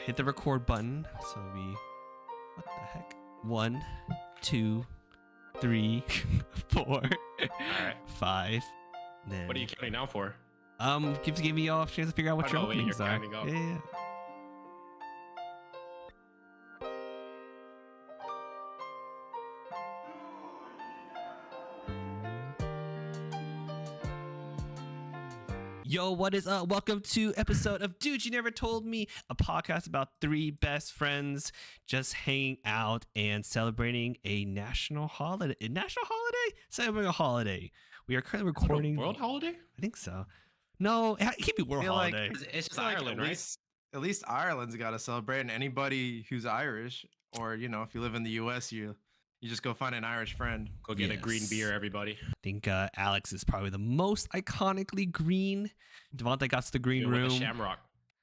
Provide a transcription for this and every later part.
hit the record button. So what the heck? 1, 2, 3, 4, All right. 5. Then, What are you counting down for? Give me all a chance to figure out what your wait, openings you're are. counting up. Yeah. Yo, what is up? Welcome to episode of Dude You Never Told Me, a podcast about three best friends just hanging out and celebrating a national holiday. A national holiday? Celebrating a holiday. We are currently recording. World holiday? I think so. No, it can't be world holiday. It's just Like Ireland, right? At least Ireland's got to celebrate, and anybody who's Irish, or if you live in the U.S., you just go find an Irish friend. Go get a green beer, everybody. I think Alex is probably the most iconically green. Devante got to the green room. With a shamrock.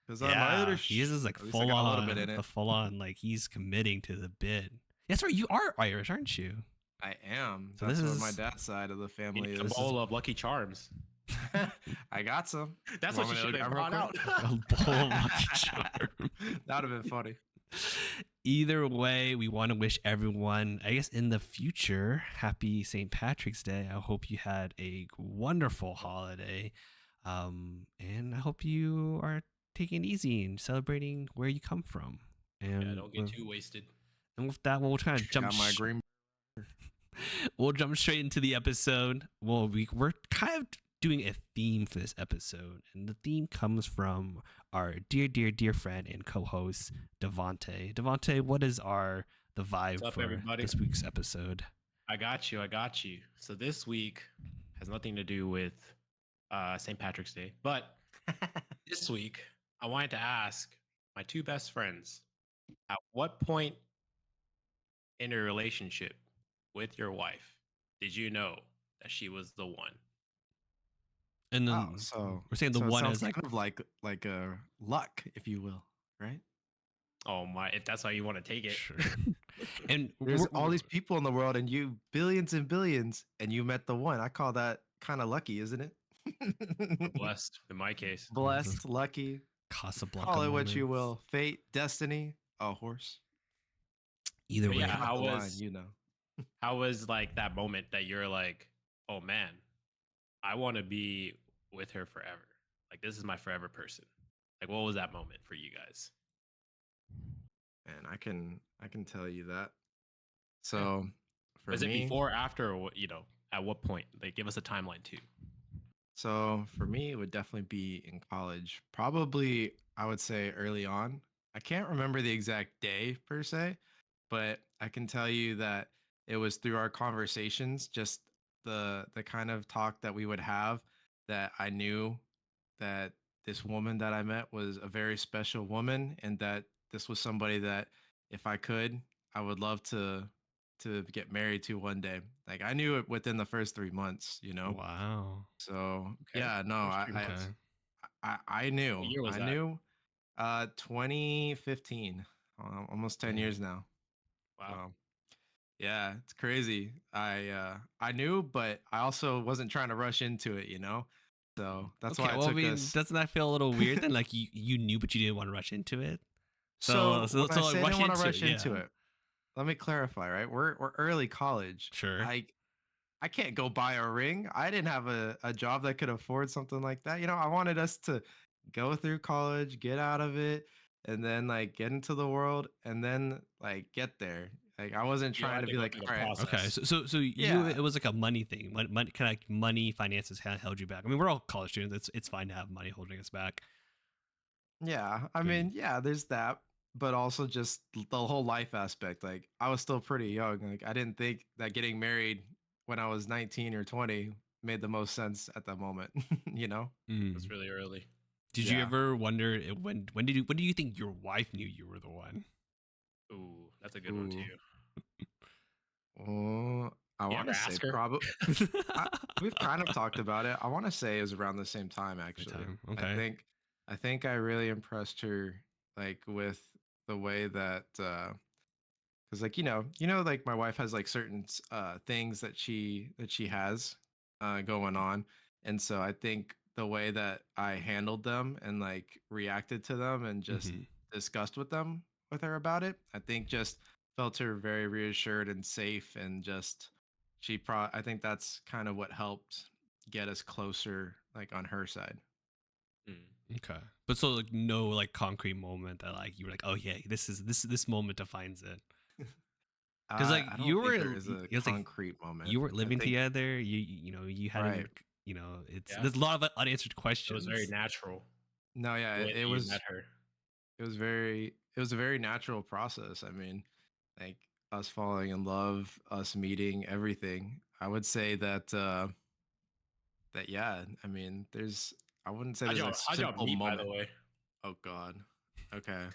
Because I'm Irish. He is like At least I full got on, a little bit in it. the full on, like he's committing to the bit. That's right, you are Irish, aren't you? I am. So That's this what is- my dad's side of the You family need a is. bowl of Lucky Charms. I got some. That's Want what me you to should have grab real brought quick? out. A bowl of Lucky Charms. That would have been funny. Either way, we want to wish everyone, I guess in the future, happy St. Patrick's Day. I hope you had a wonderful holiday. And I hope you are taking it easy and celebrating where you come from. And Yeah, don't get too wasted. And with that, we'll try to jump. Got my green. We'll jump straight into the episode. Well, we're kind of doing a theme for this episode, and the theme comes from our dear friend and co-host Devante. Devante, what is the vibe What's up, for everybody? this week's episode? I got you. So this week has nothing to do with St. Patrick's Day, but this week I wanted to ask my two best friends, at what point in a relationship with your wife did you know that she was the one? And then Oh, so we're saying the so it one sounds is like kind of like a luck, if you will, right? Oh my, if that's how you want to take it. sure. And There's we're- all these people in the world, and you billions and billions, and you met the one. I call that kind of lucky, isn't it? Blessed in my case. Blessed, lucky. Casablanca. Call it what you moments. will. Fate, destiny, a horse. Either But way, yeah, how The line, was How how was like that moment that you're like, oh man, I want to be with her forever. Like this is my forever person. Like what was that moment for you guys? And I can tell you that. So for Was me, it before, after, or at what point? Like give us a timeline too. so for me, it would definitely be in college. Probably, I would say early on. I can't remember the exact day per se, but I can tell you that it was through our conversations, just the kind of talk that we would have, that I knew that this woman that I met was a very special woman, and that this was somebody that if I could, I would love to get married to one day. Like I knew it within the first 3 months, wow. So Okay. yeah, no, First 3 Okay. I knew. What year was I that? knew 2015. Almost 10 Yeah. years now. Wow. So, yeah, it's crazy. I knew, but I also wasn't trying to rush into it, So that's why it well, I took mean, us. doesn't that feel a little weird then? Like you knew, but you didn't want to rush into it. So, So when I like, say I rush didn't want to into rush it, into yeah. it, let me clarify, right? We're early college. Sure. I can't go buy a ring. I didn't have a job that could afford something like that. I wanted us to go through college, get out of it, and then like get into the world, and then like get there. Like I wasn't You trying had to to be go like, through all the right, process. Okay, so you Yeah. it was like a money thing. Money kind of like money finances kind of held you back. I mean, we're all college students. It's fine to have money holding us back. yeah. I But mean, yeah, there's that, but also just the whole life aspect. Like I was still pretty young. Like I didn't think that getting married when I was 19 or 20 made the most sense at that moment. That's really early. Did you Yeah. ever wonder when do you think your wife knew you were the one? Ooh, that's a good one Ooh. too. Oh, I You want ever to say ask her? probably. We've kind of talked about it. I want to say it was around the same time, actually. time, I okay. think I really impressed her, like with the way that, because like like my wife has like certain things that she has going on, and so I think the way that I handled them and like reacted to them and just Mhm. discussed with her about it. I think just felt her very reassured and safe, and just I think that's kind of what helped get us closer, like on her side. Mm. Okay. But so like no like concrete moment that like you were like, oh yeah, this moment defines it. Because like I don't you were, think there is it a was like concrete moment. you weren't I living think together. You know you right. hadn't, you know, it's Yeah, there's a lot of unanswered it was very questions. natural No, yeah, the way that you met her. it was a very natural process. I mean, like us falling in love, us meeting, everything. I would say that that yeah, I mean, I wouldn't say there's a How'd y'all simple meet, by the moment. way? Oh God. Okay.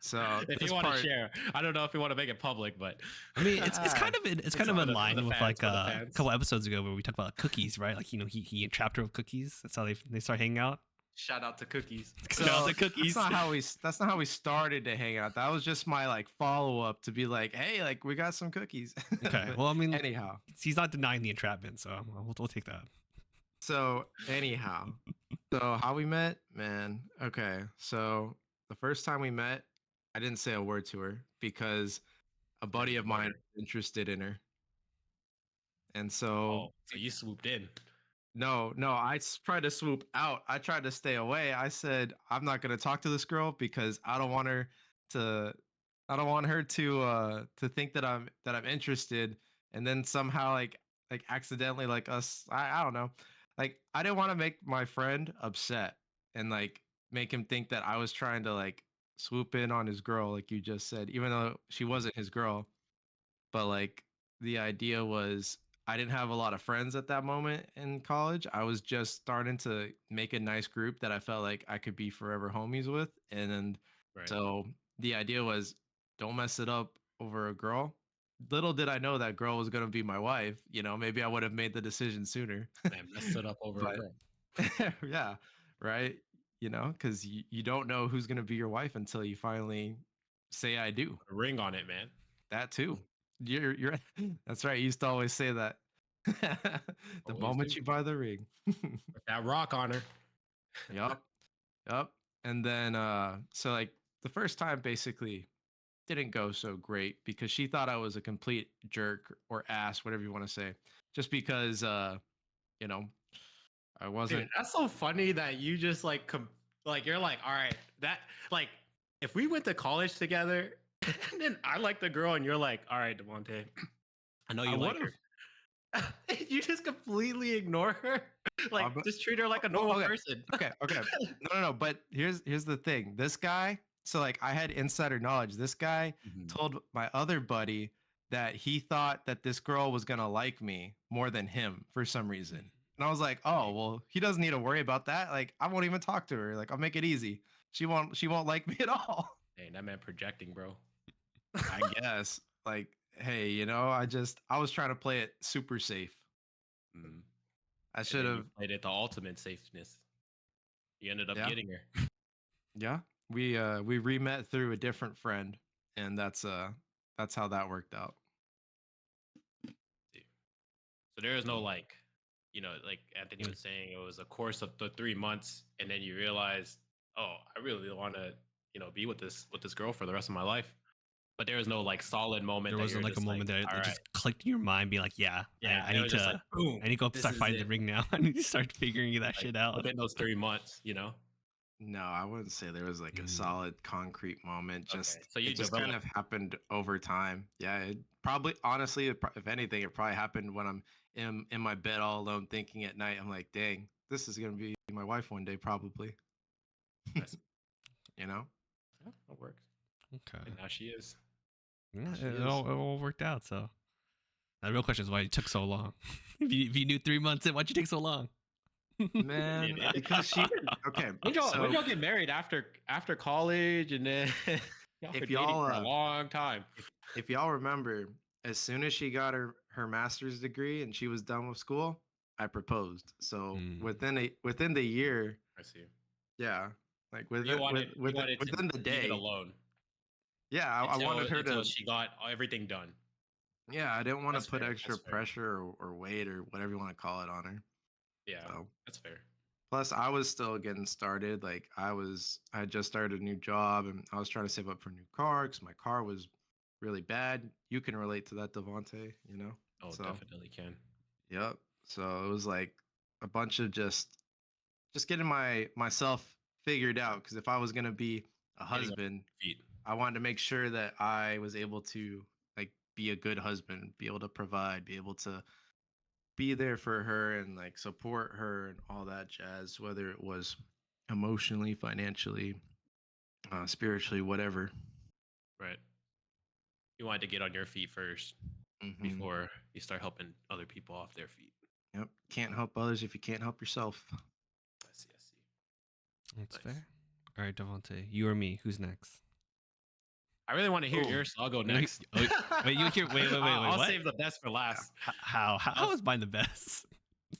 So If you this want to part share, I don't know if you want to make it public, but I mean, it's kind of it's kind it's of all in good. for the line with fans, like for the a fans. couple episodes ago where we talked about cookies, right? Like, you know, he entrapped her with cookies. That's how they start hanging out. Shout out to Cookies. Shout out So the cookies. that's not how we started to hang out. That was just my like follow up to be like, hey, like we got some cookies. Okay. But Well, I mean, anyhow, he's not denying the entrapment, so we'll take that. so how we met, man. Okay, so the first time we met, I didn't say a word to her because a Where'd buddy you of meet mine her? was interested in her, and so Oh, so you swooped in. no, tried to swoop out. I tried to stay away. I said, I'm not gonna talk to this girl because to I don't want her to think that I'm interested, and then somehow like accidentally like us I don't know. Like I didn't want to make my friend upset and like make him think that I was trying to like swoop in on his girl, like you just said, even though she wasn't his girl. But like the idea was I didn't have a lot of friends at that moment in college. I was just starting to make a nice group that I felt like I could be forever homies with. And then Right. so the idea was don't mess it up over a girl. Little did I know that girl was going to be my wife. You know, maybe I would have made the decision sooner. Man, messed it up over a But girl. yeah, right. You know, because you don't know who's going to be your wife until you finally say I do. Put a ring on it, man. That too. You're that's right. You used to always say that. The Always moment do. you buy the ring. Put that rock on her. Yup. Yup. And then so like the first time basically didn't go so great because she thought I was a complete jerk or ass, whatever you want to say. Just because you know, I Dude, wasn't that's so funny that you just like like you're like, all right, that like if we went to college together and then I like the girl and you're like, all right, Devante, I know I you would like have. her. You just completely ignore her. Like just treat her like a normal Okay. person. Okay. No. But here's the thing. This guy. So like I had insider knowledge. This guy Mhm. told my other buddy that he thought that this girl was gonna like me more than him for some reason. And I was like, oh well, he doesn't need to worry about that. Like I won't even talk to her. Like I'll make it easy. She won't like me at all. Dang, that man projecting, bro. I guess. Like, hey, I was trying to play it super safe. Mm. I And should then you have. played it the ultimate safeness. You ended up Yeah. getting her. Yeah, we re-met through a different friend, and that's how that worked out. Dude. So there is no like, like Anthony was saying, it was a course of the 3 months, and then you realize, oh, I really want to, be with this girl for the rest of my life. But there is no like solid moment There that wasn't you're like a just like, moment that all it right, just clicked in your mind, be like, yeah, yeah. I It need was just like, to boom, I need to go this start is finding the it. ring now. I need to start figuring that Like shit out. within those 3 months, No, I wouldn't say there was like a Mm. solid concrete moment. Okay, Just so you it just kind developed. of happened over time. Yeah, it probably honestly, if anything, it probably happened when I'm in my bed all alone thinking at night. I'm like, dang, this is gonna be my wife one day, probably. That's, You know, yeah, that works. Okay. And now she is. Yeah, she is. it all worked out. So the real question is why it took so long. If you knew 3 months in, why'd you take so long? Man, because she okay. When So y'all get married after college, and then y'all were if dating y'all for a long time. if y'all remember, as soon as she got her master's degree and she was done with school, I proposed. So Mm. within the year, I see. yeah, like You wanted to within the leave it day, alone yeah, I wanted her until to. she got everything done. Yeah, I didn't want to That's put fair. extra That's fair. pressure or weight or whatever you want to call it on her. Yeah, So that's fair. Plus, I was still getting started. Like I had just started a new job, and I was trying to save up for a new car because my car was really bad. You can relate to that, Devante. You know. Oh, So, definitely can. yep. So it was like a bunch of just getting myself figured out. Because if I was gonna be a Getting on husband, your feet. I wanted to make sure that I was able to like be a good husband, be able to provide, be able to be there for her and like support her and all that jazz, whether it was emotionally, financially, spiritually, whatever. Right. You wanted to get on your feet first Hmm. before you start helping other people off their feet. Yep. Can't help others if you can't help yourself. I see. I see. That's Nice. fair. All right, Devante, you or me? Who's next? I really want to hear Oh, yours, so I'll go Wait, next. wait, you hear? Wait. I'll What? save the best for yeah. last. I'll, How is mine the best?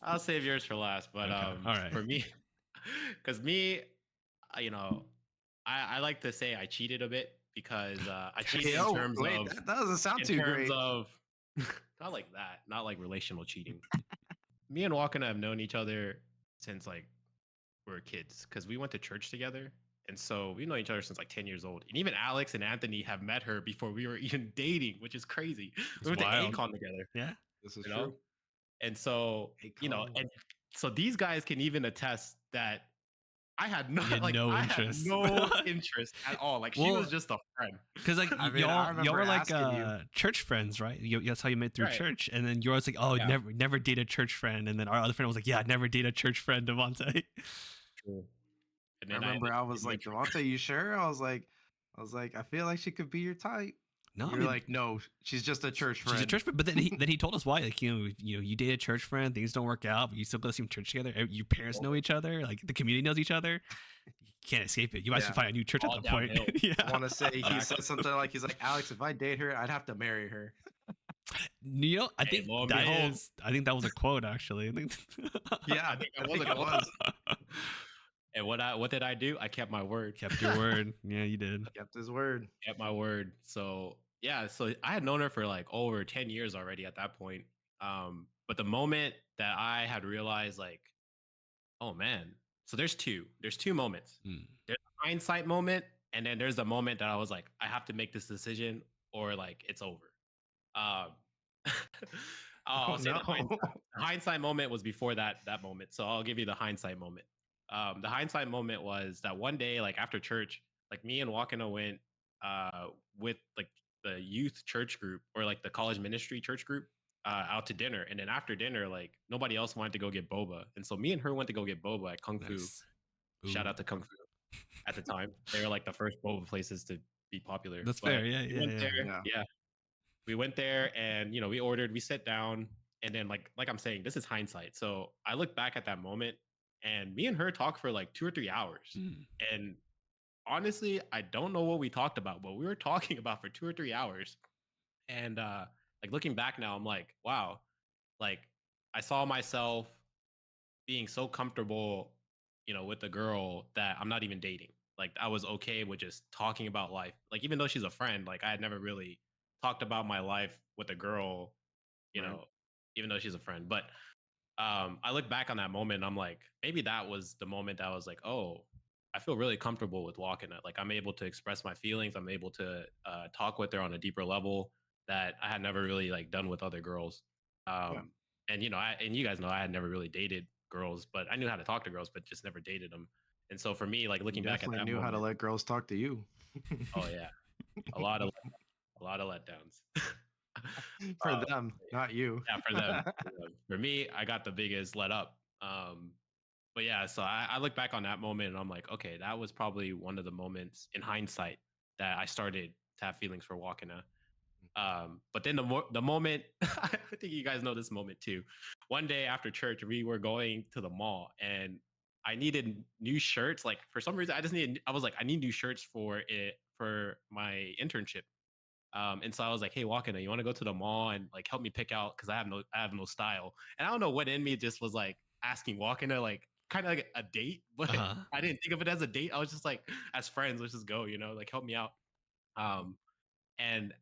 I'll save yours for last. But Okay, all right. for me, because me, you know, I like to say I cheated a bit because I cheated in Yo, terms wait, of that doesn't sound too great. not like that, not like relational cheating. Me and Walken have known each other since like we were kids because we went to church together. And so we know each other since like 10 years old. And even Alex and Anthony have met her before we were even dating, which is crazy. We It's went to wild. ACON together, Yeah. This is you know? true. And so, Akon. and so these guys can even attest that I had no You had like no I had interest. no interest at all. Like she was Well, just a friend. because like I mean, I y'all remember were like asking you. church friends, right? That's how you met through Right. church, and then yours like, oh, Yeah. never date a church friend, and then our other friend was like, yeah, never date a church friend, Devante. True. And I then I ended remember I up was dating a like, church. Devontae, you sure? I was like, I feel like she could be your type. No, I You're mean, like, no, she's just a church she's a friend. church friend, but then he told us why. Like, you date a church friend, things don't work out, but you still go to some church together. Your parents know each other, like the community knows each other. You can't escape it. You might Yeah. should find a new church at All that point. downhill. Yeah. I want to say he Exactly. said something like, he's like, Alex, if I date her, I'd have to marry her. I Hey, think lo and behold, I think that was a quote actually. I think Yeah, I think I that was think a it quote. was. And what did I do? I kept my word. kept your word. Yeah, you did. Kept his word. Kept my word. So yeah, so I had known her for like over 10 years already at that point. But the moment that I had realized like, oh man, so there's two moments. Mm. There's a hindsight moment, and then there's the moment that I was like, I have to make this decision or like it's over. Um, Oh I'll say no. the hindsight moment was before that moment. So I'll give you the hindsight moment. The hindsight moment was that one day, like after church, like me and Wakana went with like the youth church group or like the college ministry church group out to dinner. And then after dinner, like nobody else wanted to go get boba. And so me and her went to go get boba at Kung Fu. Nice. Shout Ooh. out to Kung Fu at the time. They were like the first boba places to be popular. That's But fair. Yeah, we went yeah. there. Yeah. Yeah, we went there and we ordered, we sat down, and then like I'm saying, this is hindsight. So I look back at that moment and me and her talked for like 2 or 3 hours. Mm. And honestly, I don't know what we talked about, but we were talking about for 2 or 3 hours. And like looking back now, I'm like, wow, like I saw myself being so comfortable, with a girl that I'm not even dating. Like I was okay with just talking about life. Like even though she's a friend, like I had never really talked about my life with a girl, you Right. know, even though she's a friend. But I look back on that moment and I'm like, maybe that was the moment that I was like, oh, I feel really comfortable with walking it. Like I'm able to express my feelings. I'm able to talk with her on a deeper level that I had never really like done with other girls. Yeah. Um, and and you guys know I had never really dated girls, but I knew how to talk to girls, but just never dated them. And so for me, like You looking back at definitely that knew how to moment, let girls talk to you. oh yeah, a lot of a lot of letdowns. For them, not you. Yeah, for them. For me, I got the biggest let up. But yeah, so I look back on that moment and I'm like, okay, that was probably one of the moments in hindsight that I started to have feelings for Wakana. But then the moment, I think you guys know this moment too. One day after church, we were going to the mall and I needed new shirts. Like for some reason, I was like, I need new shirts for it for my internship. And so I was like, "Hey, Wakana, you want to go to the mall and like help me pick out because I have no style." And I don't know what in me just was like asking Wakana like kind of like a date, but Uh-huh. I didn't think of it as a date. I was just like, as friends, let's just go, like help me out. Um, and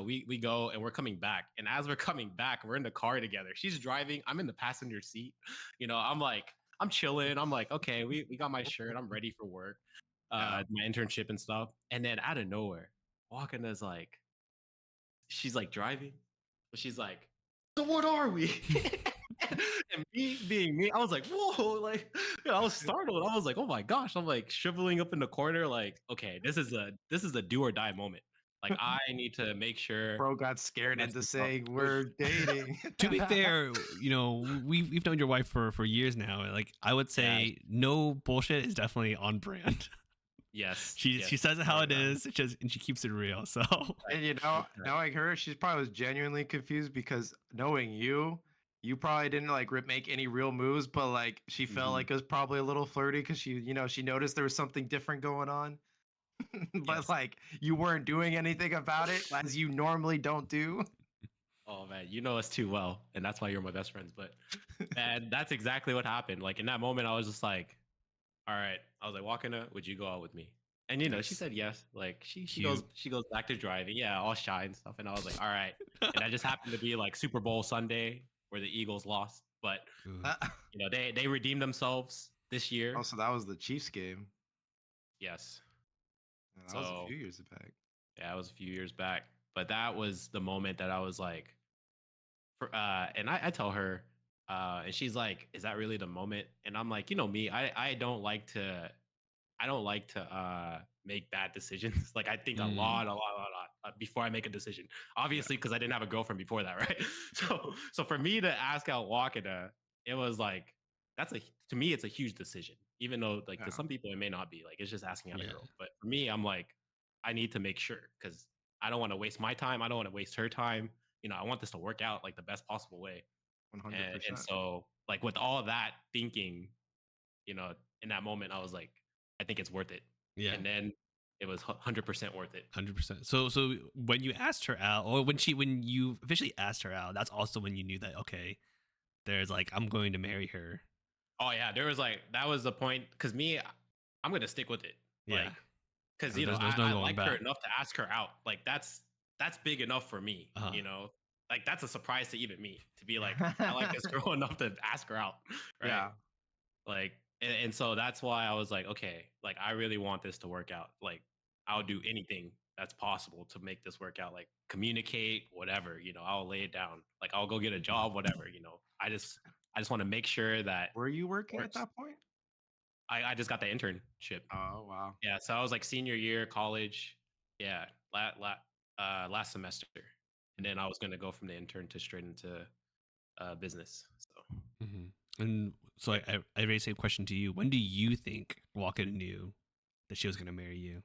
we go and we're coming back, and as we're coming back, we're in the car together. She's driving, I'm in the passenger seat. I'm like I'm chilling. I'm like, okay, we got my shirt. I'm ready for work, Yeah. my internship and stuff. And then out of nowhere, walking is like, she's like driving, but she's like, so what are we? And me being me, I was like, whoa, like, I was startled. I was like, oh my gosh. I'm like shriveling up in the corner, like, okay, this is a do or die moment. Like, I need to make sure Bro got I don't scared mess into this up. saying we're dating. To be fair, we've known your wife for years now. Like I would Yeah, say, no bullshit is definitely on brand. yes, She yes, says it how Oh, it yeah. is, and she keeps it real. So right, And you right, know, right. knowing her, she's probably was genuinely confused because knowing you, you probably didn't like make any real moves, but like she felt Mhm. like it was probably a little flirty because she noticed there was something different going on, but Yes. like you weren't doing anything about it as you normally don't do. Oh man, you know us too well, and that's why you're my best friends. But man, that's exactly what happened. Like in that moment, I was just like, all right. I was like, Wakana, would you go out with me? And she nice, said yes. Like she goes cute. she goes back to driving. Yeah, all shy and stuff. And I was like, all right. And that just happened to be like Super Bowl Sunday where the Eagles lost. But Ooh. they redeemed themselves this year. Also, that was the Chiefs game. Yes. Yeah, that was a So few years back. yeah, it was a few years back. But that was the moment that I was like, and I tell her, and she's like, is that really the moment? And I'm like, me, I don't like to make bad decisions. Like I think a Mm, lot, before I make a decision. Yeah, Obviously, because I didn't have a girlfriend before that, right? So for me to ask out Wakanda, it was like to me it's a huge decision. Even though like to yeah, some people it may not be. Like it's just asking out a yeah, girl. But for me, I'm like, I need to make sure because I don't want to waste my time. I don't want to waste her time. I want this to work out like the best possible way. one hundred And percent. so like with all that thinking, you know, in that moment, I was like, I think it's worth it. yeah. And then it was 100% worth it. 100%. So when you asked her out, or when you officially asked her out, that's also when you knew that okay, there's like I'm going to marry her. Oh yeah, there was like that was the point because me, I'm gonna stick with it. Yeah, Like because there's no I going liked her back. enough to ask her out. Like that's big enough for me. Uh-huh. Like that's a surprise to even me to be like I like this girl enough to ask her out, right? Yeah, Like and so that's why I was like, okay, like I really want this to work out. Like I'll do anything that's possible to make this work out. Like communicate, whatever, I'll lay it down. Like I'll go get a job, whatever. I just want to make sure that were you it working at works. that point? I just got the internship. Oh wow. Yeah, so I was like senior year college. Yeah, last semester, and then I was gonna go from the intern to straight into business. So Hmm. And so yeah, I raise the same question to you. When do you think Walker knew that she was going to marry you?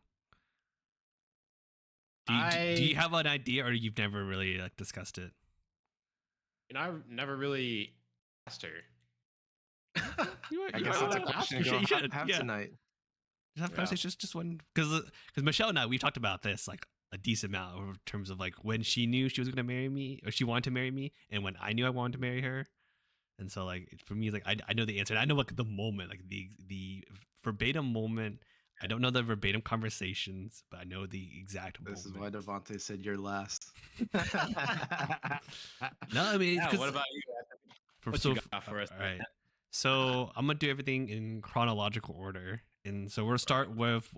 Do you I have an idea, or you've never really like discussed it? I never really asked her. I You guess might that's want a to. question You to should. go You should. have Yeah. tonight. Just have Yeah. conversations, just one, because Michelle and I, we've talked about this like a decent amount in terms of like when she knew she was going to marry me, or she wanted to marry me, and when I knew I wanted to marry her. And so like for me, like I know the answer. And I know like the moment, like the verbatim moment. I don't know the verbatim conversations, but I know the exact This is why moment. Devante said you're last. No, I mean, Yeah. What because about you? Anthony? for What so you got for us? all right. So I'm gonna do everything in chronological order, and so we'll start with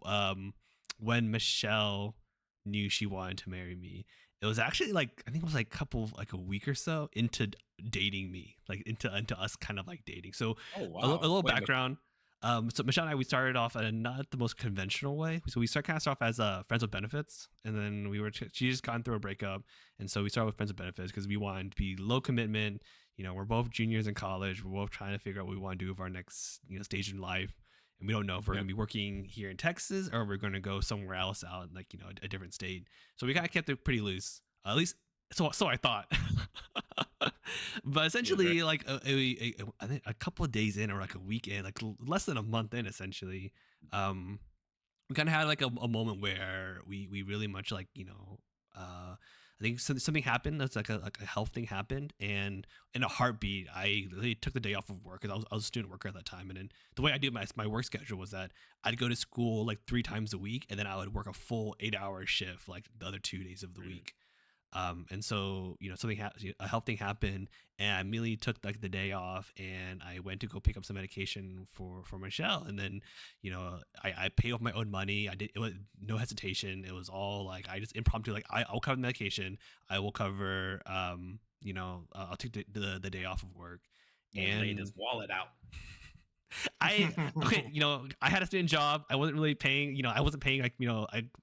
when Michelle knew she wanted to marry me. It was actually like I think it was like a week or so into dating me, like into us kind of like dating. So Oh a wow. little Wait, background. So Michelle and I, we started off at not the most conventional way. So we started kind of off as friends with benefits, and then she just gone through a breakup, and so we started with friends with benefits because we wanted to be low commitment. We're both juniors in college. We're both trying to figure out what we want to do with our next stage in life, and we don't know if we're Yep. going to be working here in Texas or we're going to go somewhere else out in, like a different state. So we kind of kept it pretty loose, at least so I thought. But Yeah, very- essentially, like I think a couple of days in, or like a week in, like less than a month in, essentially, um, we kind of had like a moment where we really much like I think something happened. That's like a health thing happened, and in a heartbeat, I literally took the day off of work because I was a student worker at that time. And then the way I do my work schedule was that I'd go to school like 3 times a week, and then I would work a full 8-hour shift like the other 2 days of the Mhm. week. And so, a health thing happened, and I immediately took like the day off, and I went to go pick up some medication for Michelle. And then, I paid off my own money. I did it was no hesitation. It was all like I just impromptu like I'll cover the medication. I will cover I'll take the day off of work. And laid his And wallet out. I okay, I had a student job. I wasn't really paying, I wasn't paying like,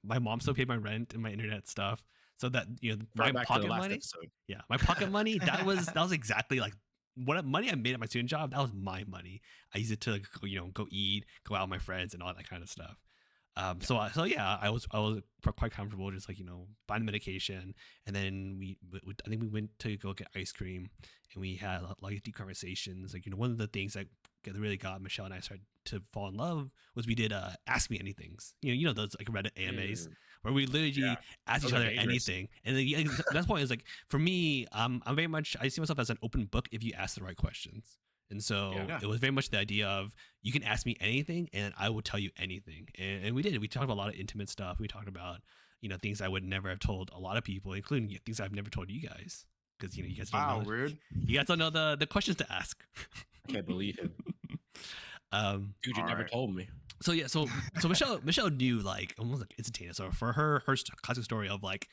my mom still paid my rent and my internet stuff. So that, my Back to the pocket last money, episode. yeah, my pocket money, that was exactly like what money I made at my student job. That was my money. I used it to, go eat, go out with my friends and all that kind of stuff. So yeah, I was quite comfortable just like, buying the medication. And then I think we went to go get ice cream, and we had like deep conversations. Like, one of the things that really got Michelle and I started to fall in love was we did Ask Me Anythings. Those like Reddit AMAs where we literally Yeah. ask each Those are other dangerous. anything. And then, that's point is like for me, I'm very much, I see myself as an open book if you ask the right questions. And so Yeah. it was very much the idea of you can ask me anything and I will tell you anything. And we did. We talked about a lot of intimate stuff. We talked about, things I would never have told a lot of people, including things I've never told you guys. Because, you guys don't Wow, know. rude. You guys don't know the questions to ask. I can't believe him. Dude, you All never right. told me. So yeah, so Michelle knew like almost like instantaneous. So for her classic story of like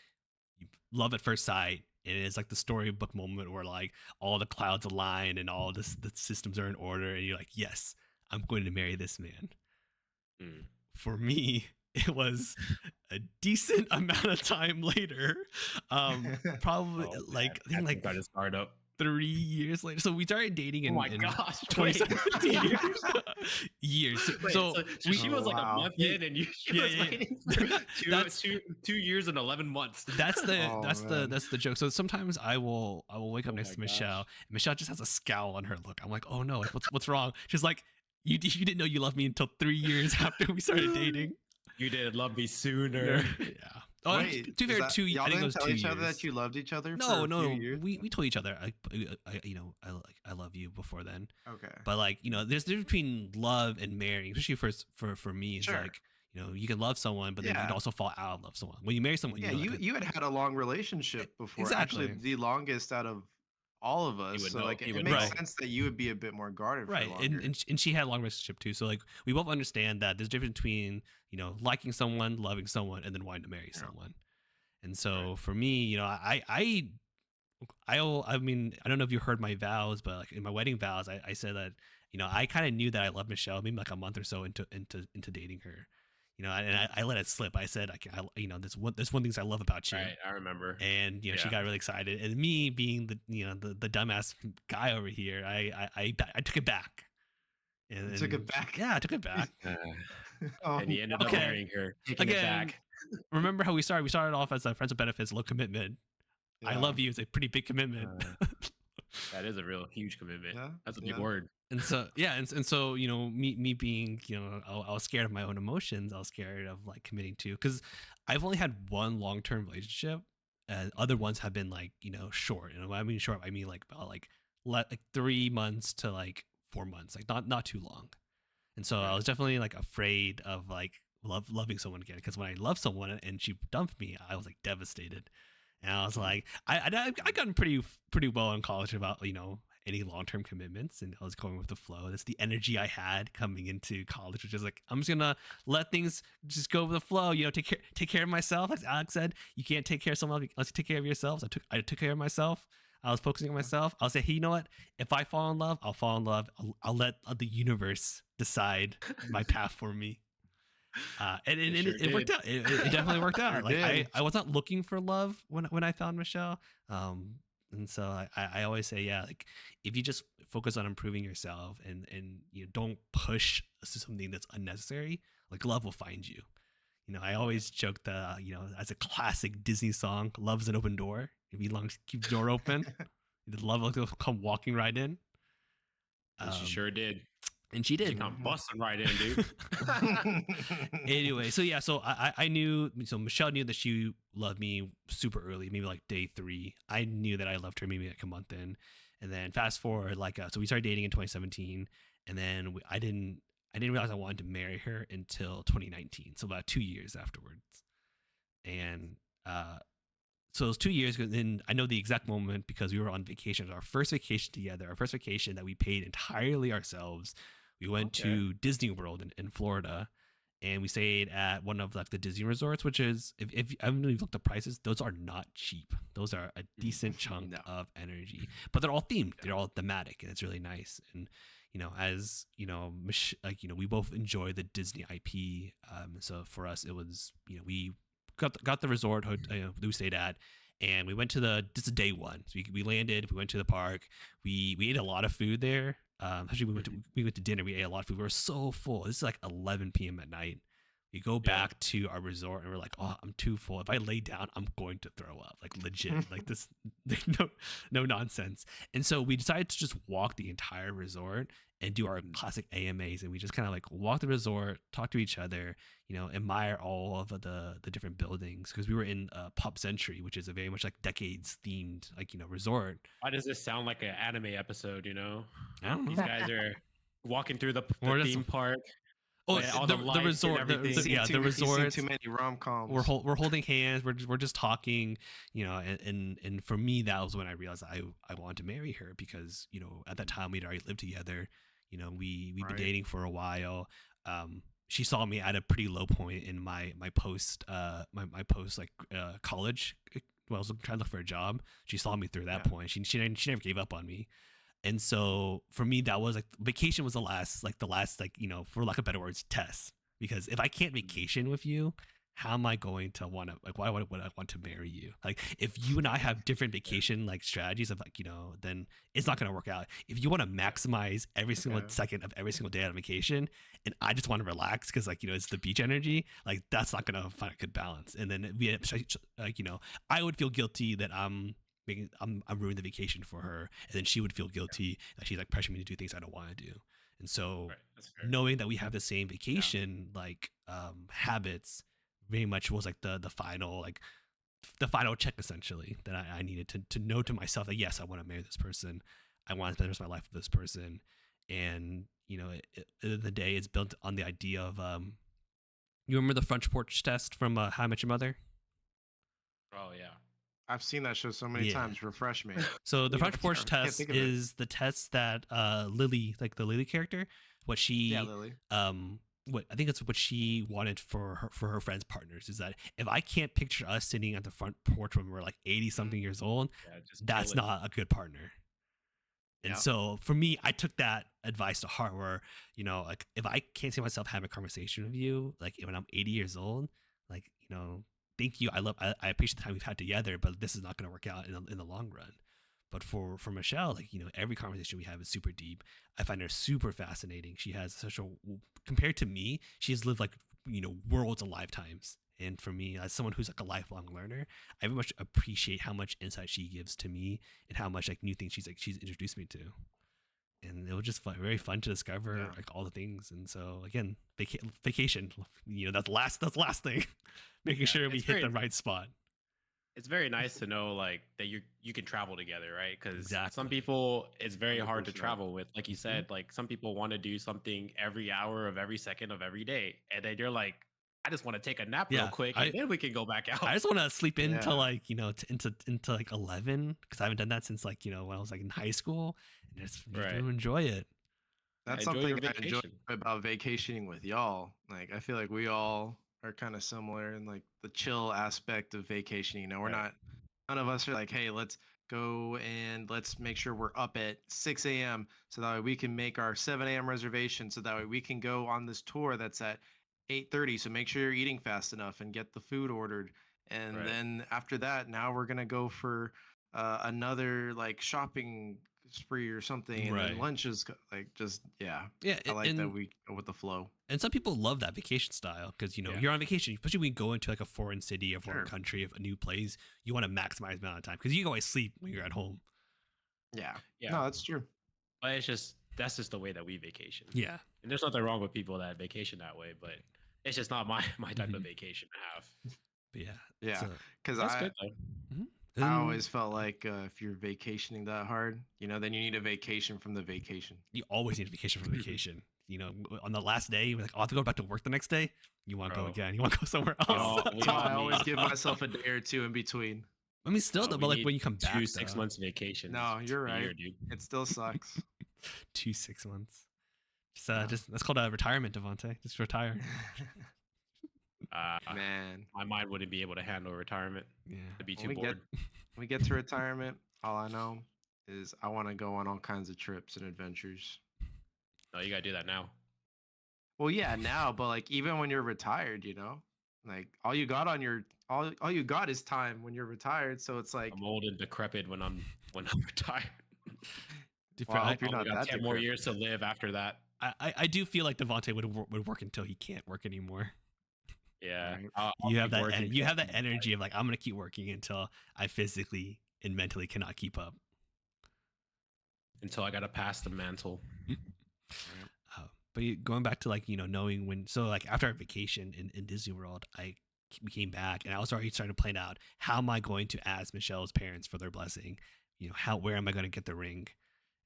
love at first sight, and it's like the storybook moment where like all the clouds align and all the systems are in order, and you're like, yes, I'm going to marry this man. Mm. For me, it was a decent amount of time later. Probably Oh, like I man. think like got his guard up. 3 years later. So we started dating Oh in, my in gosh. 2017. Wait. Years. Wait, So she was like a Wow. month in, and she was waiting for That's- 2 years and 11 months. that's Oh, man. the joke. So sometimes I will wake up Oh next my to Michelle. gosh. And Michelle just has a scowl on her look. I'm like, oh no, like, what's wrong? She's like, you didn't know you loved me until 3 years after we started dating. You did love me sooner. Yeah. Oh, Wait, to be is fair, that- 2 y'all I think it didn't was tell 2 each years. other that you loved each other? No, for a no, few years? we told each other I love you before then. Okay. But like, there's a difference between love and marrying, especially for me. It's Sure. like, you can love someone, but then you Yeah. can also fall out of love someone. When you marry someone, Yeah, you know, like, you had a long relationship before. Actually, Exactly. the longest out of all of us. would So know- like he it would makes know. sense that you would be a bit more guarded right, for longer. and she had a long relationship too. So like, we both understand that there's a difference between liking someone, loving someone, and then wanting to marry Yeah. someone. And so for me, I mean, I don't know if you heard my vows, but like in my wedding vows, I said that I kind of knew that I loved Michelle maybe like a month or so into dating her, and I let it slip. I said there's one things I love about you. Right, I remember. And she Yeah. got really excited, and me being the dumbass guy over here, I took it back. And You took it back? Yeah, I took it back. Oh, And he ended up Okay. marrying her, taking Again, it back. Remember how we started? We started off as a friends with benefits, low commitment. I yeah. love you is a pretty big commitment. That is a real huge commitment. Yeah, That's a big yeah. word. And so yeah, and so me being I was scared of my own emotions. I was scared of like committing to, because I've only had one long-term relationship, and other ones have been like short. And when I mean short, I mean like about like 3 months to like 4 months, like not too long. And so I was definitely like afraid of like loving someone again, because when I loved someone and she dumped me, I was like devastated. And I was like, I gotten pretty well in college about any long-term commitments, and I was going with the flow. That's the energy I had coming into college, which is like, I'm just gonna let things just go with the flow. Take care of myself. As Alex said, you can't take care of someone else unless you take care of yourself. So I took care of myself. I was focusing on myself. I'll say, hey, you know what? If I fall in love, I'll fall in love. I'll let the universe decide my path for me. And it worked out. It definitely worked out. Sure Like did. I was not looking for love when I found Michelle. And so I always say, yeah, like if you just focus on improving yourself and don't push something that's unnecessary, like love will find you. I always joke that as a classic Disney song, "Love's an open door. If you long keep the door open, the love will come walking right in." And she sure did. And she She did. come busting right in, dude. Anyway, so yeah, so I knew, so Michelle knew that she loved me super early, maybe like day 3. I knew that I loved her maybe like a month in, and then fast forward like so we started dating in 2017, and then I didn't realize I wanted to marry her until 2019, so about 2 years afterwards. And So it was 2 years, and I know the exact moment because we were on vacation. Our first vacation together, our first vacation that we paid entirely ourselves. We went Okay. to Disney World in Florida, and we stayed at one of like the Disney resorts, which is if I haven't really looked at prices, those are not cheap. Those are a decent chunk No. of energy, but they're all themed. They're all thematic, and it's really nice. And as we both enjoy the Disney IP. So for us, it was we got the resort that we stayed at, and we went to this is day one. So we landed, we went to the park, we ate a lot of food there. Actually, we went to dinner. We ate a lot of food. We were so full. This is like 11 p.m. at night. We go back to our resort and we're like, oh, I'm too full. If I lay down, I'm going to throw up. Like legit, like this, no nonsense. And so we decided to just walk the entire resort and do our classic AMAs. And we just kind of like walk the resort, talk to each other, admire all of the different buildings, because we were in Pop Century, which is a very much like decades themed resort. Why does this sound like an anime episode? I don't know. These guys are walking through the Or just- theme park. Oh, with all the lights and resort, everything. You've seen the resort. too many rom-coms. We're holding hands. We're just talking, and for me, that was when I realized I wanted to marry her, because at that time we'd already lived together. We'd been Right. dating for a while. She saw me at a pretty low point in my post college. Well, I was trying to look for a job. She saw me through that point. She never gave up on me. And so for me, that was like vacation was the last, for lack of better words, test. Because if I can't vacation with you, how am I going to want to, like, why would I want to marry you? Like, if you and I have different vacation like strategies of then it's not going to work out. If you want to maximize every single second of every single day on vacation, and I just want to relax because it's the beach energy, like that's not going to find a good balance. And then I would feel guilty that I'm ruining the vacation for her, and then she would feel guilty that she's like pressuring me to do things I don't want to do. And so knowing that we have the same vacation habits very much was like the final check, essentially, that I needed to know to myself that yes, I want to marry this person, I want to spend the rest of my life with this person. And at the end of the day, it's built on the idea of you remember the front porch test from How I Met Your Mother? Oh yeah. I've seen that show so many times. Refresh me. So the front porch test is the test that Lily, like the Lily character, what she Lily. what I think it's what she wanted for her friends' partners, is that if I can't picture us sitting at the front porch when we're like 80 something years old, that's not a good partner. And so for me, I took that advice to heart, where like if I can't see myself having a conversation with you like when I'm 80 years old, like thank you, I appreciate the time we've had together, but this is not going to work out in the long run. But for Michelle, like every conversation we have is super deep. I find her super fascinating. She has such a, compared to me, she has lived like worlds and lifetimes. And for me, as someone who's like a lifelong learner, I very much appreciate how much insight she gives to me and how much like new things she's introduced me to. And it was just very fun to discover like all the things. And so again, vacation, that's the last thing, making sure we hit the right spot. It's very nice to know like that you can travel together, right? Because Exactly. some people it's very hard to 100%. travel with. Like you said, like some people want to do something every hour of every second of every day, and then you're like, I just want to take a nap real quick, and then we can go back out. I just want to sleep into like into like 11, because I haven't done that since like when I was like in high school, and just to enjoy it. That's something I enjoy about vacationing with y'all. Like I feel like we all are kind of similar in like the chill aspect of vacationing. We're not, none of us are like, hey, let's go and let's make sure we're up at 6 a.m. so that way we can make our 7 a.m. reservation, so that way we can go on this tour that's at 8:30. So make sure you're eating fast enough and get the food ordered. And then after that, now we're gonna go for another like shopping spree or something, and then lunch is like just I like that we go with the flow. And some people love that vacation style, because you're on vacation, especially when you go into like a foreign city, a foreign country, of a new place, you want to maximize the amount of time, because you can always sleep when you're at home. No, that's true. But that's just the way that we vacation. And there's nothing wrong with people that vacation that way, but it's just not my type of vacation to have. But because that's good though. I always felt like if you're vacationing that hard, then you need a vacation from the vacation. You always need a vacation from the vacation. On the last day, you're like, oh, I have to go back to work the next day. You want to go again. You want to go somewhere else. I always give myself a day or two in between. I mean, still though, We but like need when you come two back, 6 though, months vacations No, you're a right. year, dude. It still sucks. 2 6 months. Yeah. Just that's called a retirement, Devante. Just retire. Uh, Man, my mind wouldn't be able to handle retirement. Yeah. I'd be when too bored. we get to retirement, all I know is I want to go on all kinds of trips and adventures. No, you gotta do that now. Well, yeah, now, but like even when you're retired, like all you got is time when you're retired. So it's like, I'm old and decrepit when I'm retired. well, I I, hope you're I only not got that 10 more decrepit. years to live after that. I do feel like Devante would work until he can't work anymore. Yeah, Right. I'll You have keep working you till have that I'm energy of like I'm gonna keep working until I physically and mentally cannot keep up. until I gotta pass the mantle. But going back to like knowing when, so like after our vacation in Disney World, we came back and I was already starting to plan out how am I going to ask Michelle's parents for their blessing. Where am I going to get the ring?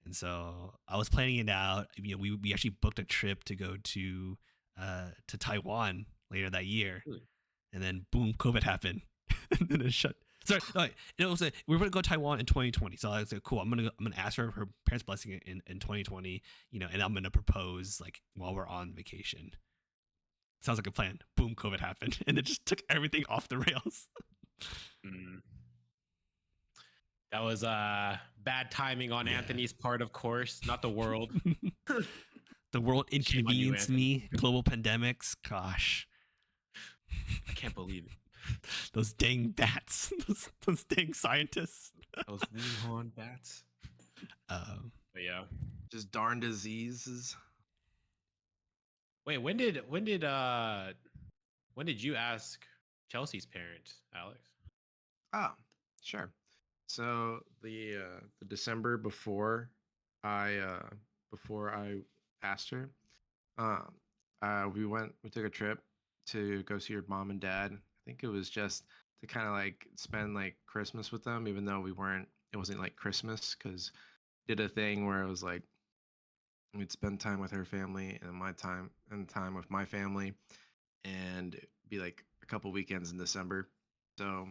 And so I was planning it out. We actually booked a trip to go to Taiwan later that year, and then boom, COVID happened, and then it shut. Sorry, no, it was we were gonna go to Taiwan in 2020. So I was like, cool. I'm gonna ask her parents' blessing in 2020. And I'm gonna propose like while we're on vacation. Sounds like a plan. Boom, COVID happened, and it just took everything off the rails. Mm. That was bad timing on Yeah. Anthony's part, of course, not the world. The world Shame on you, inconvenienced me. Global pandemics. Gosh, I can't believe it. those dang bats. Those dang scientists. Those Wuhan bats. But yeah. Just darn diseases. Wait, when did you ask Chelsea's parents, Alex? Ah, sure. So the December before I asked her, um, we took a trip to go see her mom and dad. I think it was just to kind of like spend like Christmas with them, even though it wasn't like Christmas, because did a thing where it was like we'd spend time with her family and my time and time with my family, and it'd be like a couple weekends in December. So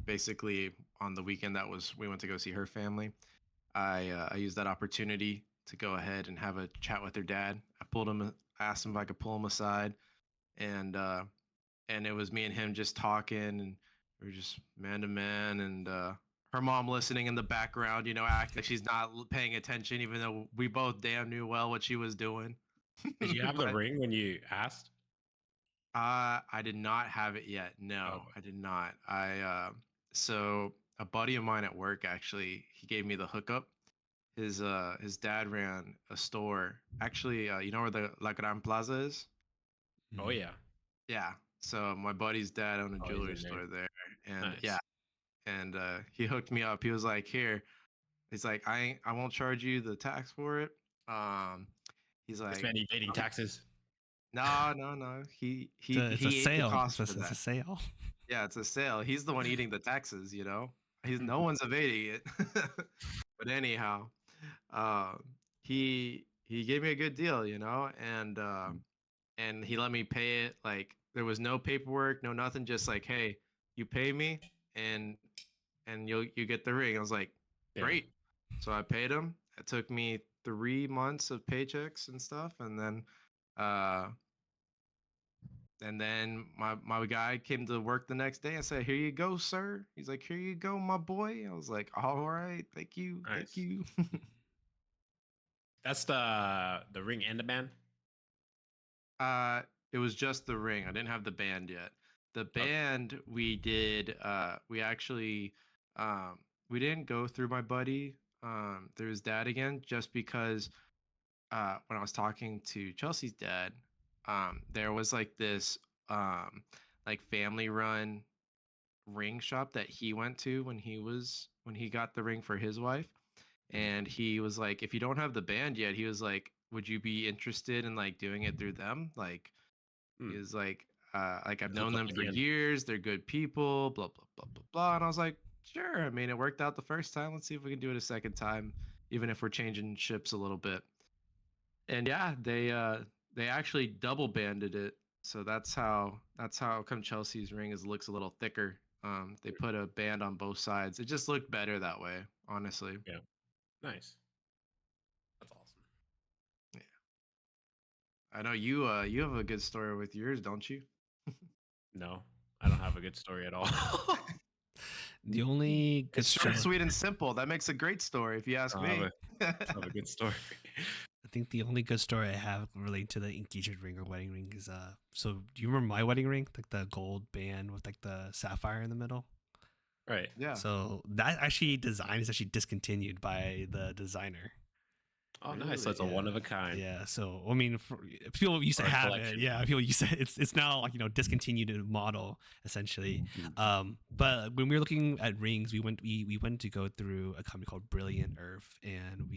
basically on the weekend we went to go see her family, I used that opportunity to go ahead and have a chat with her dad. I asked him if I could pull him aside, and it was me and him just talking, and we were just man to man, and her mom listening in the background, acting like she's not paying attention, even though we both damn knew well what she was doing. Did you have the ring when you asked? I did not have it yet. No, Okay. I did not. So a buddy of mine at work, actually, he gave me the hookup. His dad ran a store. Actually, you know where the La Gran Plaza is? Oh yeah. Yeah. So my buddy's dad owned a Oh, he's jewelry in there. store there, and Nice. yeah, and he hooked me up. He was like, "Here," he's like, I won't charge you the tax for it." He's This like, man evading taxes. No. It's a He ate the sale. cost for It's a that. sale. Yeah, it's a sale. He's the one eating the taxes, He's no Mhm. one's evading it. But anyhow, he gave me a good deal, and he let me pay it. Like there was no paperwork, no nothing, just like, hey, you pay me and you get the ring. I was like, Yeah. great. So I paid him. It took me 3 months of paychecks and stuff, uh and then my guy came to work the next day and said, "Here you go, sir." He's like, "Here you go, my boy." I was like, "All right, thank you, thank Nice. you." That's the ring and the band. It was just the ring. I didn't have the band yet. The band we did. We actually, we didn't go through my buddy, through his dad again, just because when I was talking to Chelsea's dad, there was like this like family run ring shop that he went to when he got the ring for his wife, and he was like, if you don't have the band yet, he was like, would you be interested in like doing it through them? Like he was like I've known them for Again. years, they're good people, blah blah blah blah blah. And I was like, sure. I mean, it worked out the first time, let's see if we can do it a second time, even if we're changing ships a little bit. And yeah, they actually double banded it. So that's how come Chelsea's ring looks a little thicker. They put a band on both sides. It just looked better that way, honestly. Yeah. Nice. That's awesome. Yeah. I know you have a good story with yours, don't you? No, I don't have a good story at all. The only good It's short, story, sweet, and simple. That makes a great story, if you I ask don't have me. a, I don't have a good story. I think the only good story I have relating to the engagement ring or wedding ring is so do you remember my wedding ring? Like the gold band with like the sapphire in the middle? Right. Yeah. So that actually design is actually discontinued by the designer. Oh, nice. So Really? it's a one of a kind. Yeah, so I mean, people used to Or a have collection. it. Yeah, people used to. It's now like discontinued model essentially. But when we were looking at rings, we went to go through a company called Brilliant Earth, and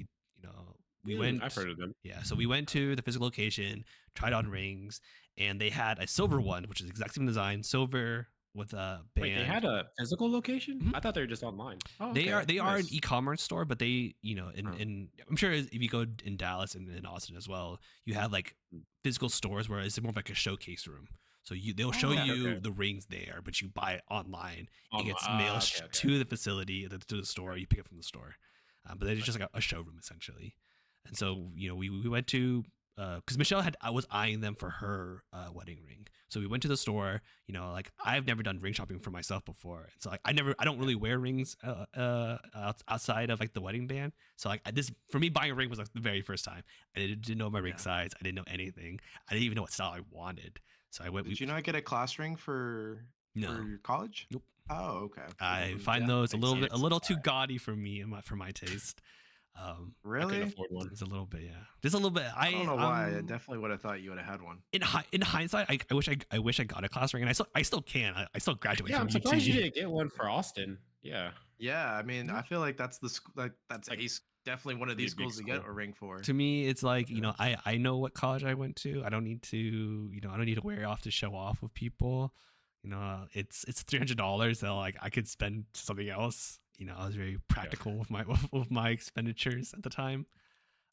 we went. I've heard of them. Yeah, so we went to the physical location, tried on rings, and they had a silver one, which is the exact same design, silver with a band. Wait, they had a physical location? Mhm. I thought they were just online. Oh, They okay. are an Nice. e-commerce store, but they Oh. in I'm sure if you go in Dallas and in Austin as well, you have like physical stores where it's more of like a showcase room. So they'll show Oh, okay, you okay. the rings there, but you buy it online. It Online. gets mailed Okay, okay. to the facility, to the store. You pick it from the store, but it's just like a showroom essentially. And so we went to because Michelle I was eyeing them for her wedding ring. So we went to the store. Like I've never done ring shopping for myself before, and so like I don't really wear rings outside of like the wedding band. So like this for me buying a ring was like the very first time. I didn't know my ring Yeah. size. I didn't know anything. I didn't even know what style I wanted. So I went. Did you not get a class ring for No. your college? Nope. Oh, okay. I Well, find yeah, those a makes little sense. too gaudy for me and for my taste. I couldn't Really? afford one. It's a little bit, yeah. Just a little bit. I don't know why. I definitely would have thought you would have had one. In hindsight, I wish I got a class ring, and I still can. I still graduate Yeah, from I'm surprised you UT. didn't get one for Austin. Yeah. Yeah, I mean, I feel like that's the that's Like, definitely one of pretty these big schools to get school. a ring for. To me, it's like Yeah. I know what college I went to. I don't need to I don't need to wear it off to show off with people. It's $300 that like I could spend something else. I was very practical with my with my expenditures at the time.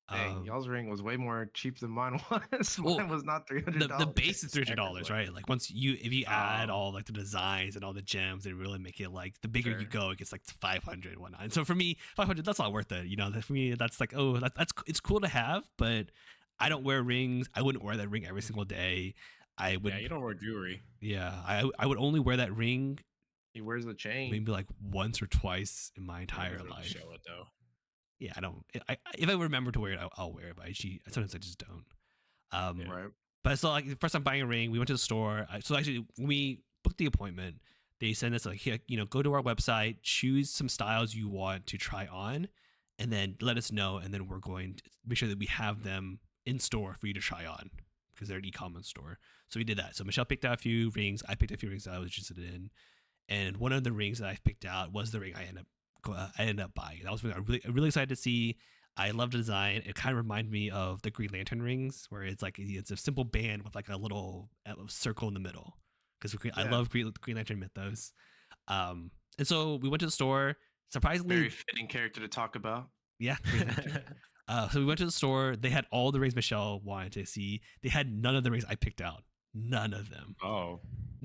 Dang, y'all's ring was way more cheap than mine was. Well, Mine was not $300. the base is It's $300, everywhere. right? Like once if you add Oh. all like the designs and all the gems and really make it like the bigger you Sure. go, it gets like 500 and whatnot. And so for me, 500 that's not worth it. For me, that's like that's it's cool to have, but I don't wear rings. I wouldn't wear that ring every single day. I would, Yeah, you don't wear jewelry. yeah. I would only wear that ring He wears a chain. maybe like once or twice in my You entire don't really life. show it though. Yeah, I don't. If I remember to wear it, I'll wear it. But sometimes I just don't. Yeah. Right. But so like the first time buying a ring, we went to the store. So actually, when we booked the appointment, they sent us like, here, go to our website, choose some styles you want to try on, and then let us know, and then we're going to make sure that we have them in store for you to try on because they're an e-commerce store. So we did that. So Michelle picked out a few rings. I picked a few rings that I was interested in, and one of the rings that I picked out was the ring I ended up buying. That was really really excited to see. I love the design. It kind of reminded me of the Green Lantern rings, where it's like it's a simple band with like a little circle in the middle. Because I Yeah. love Green Lantern mythos. And so we went to the store. Surprisingly, Very fitting character to talk about. yeah. Green Lantern. So we went to the store. They had all the rings Michelle wanted to see. They had none of the rings I picked out. None of them. Oh.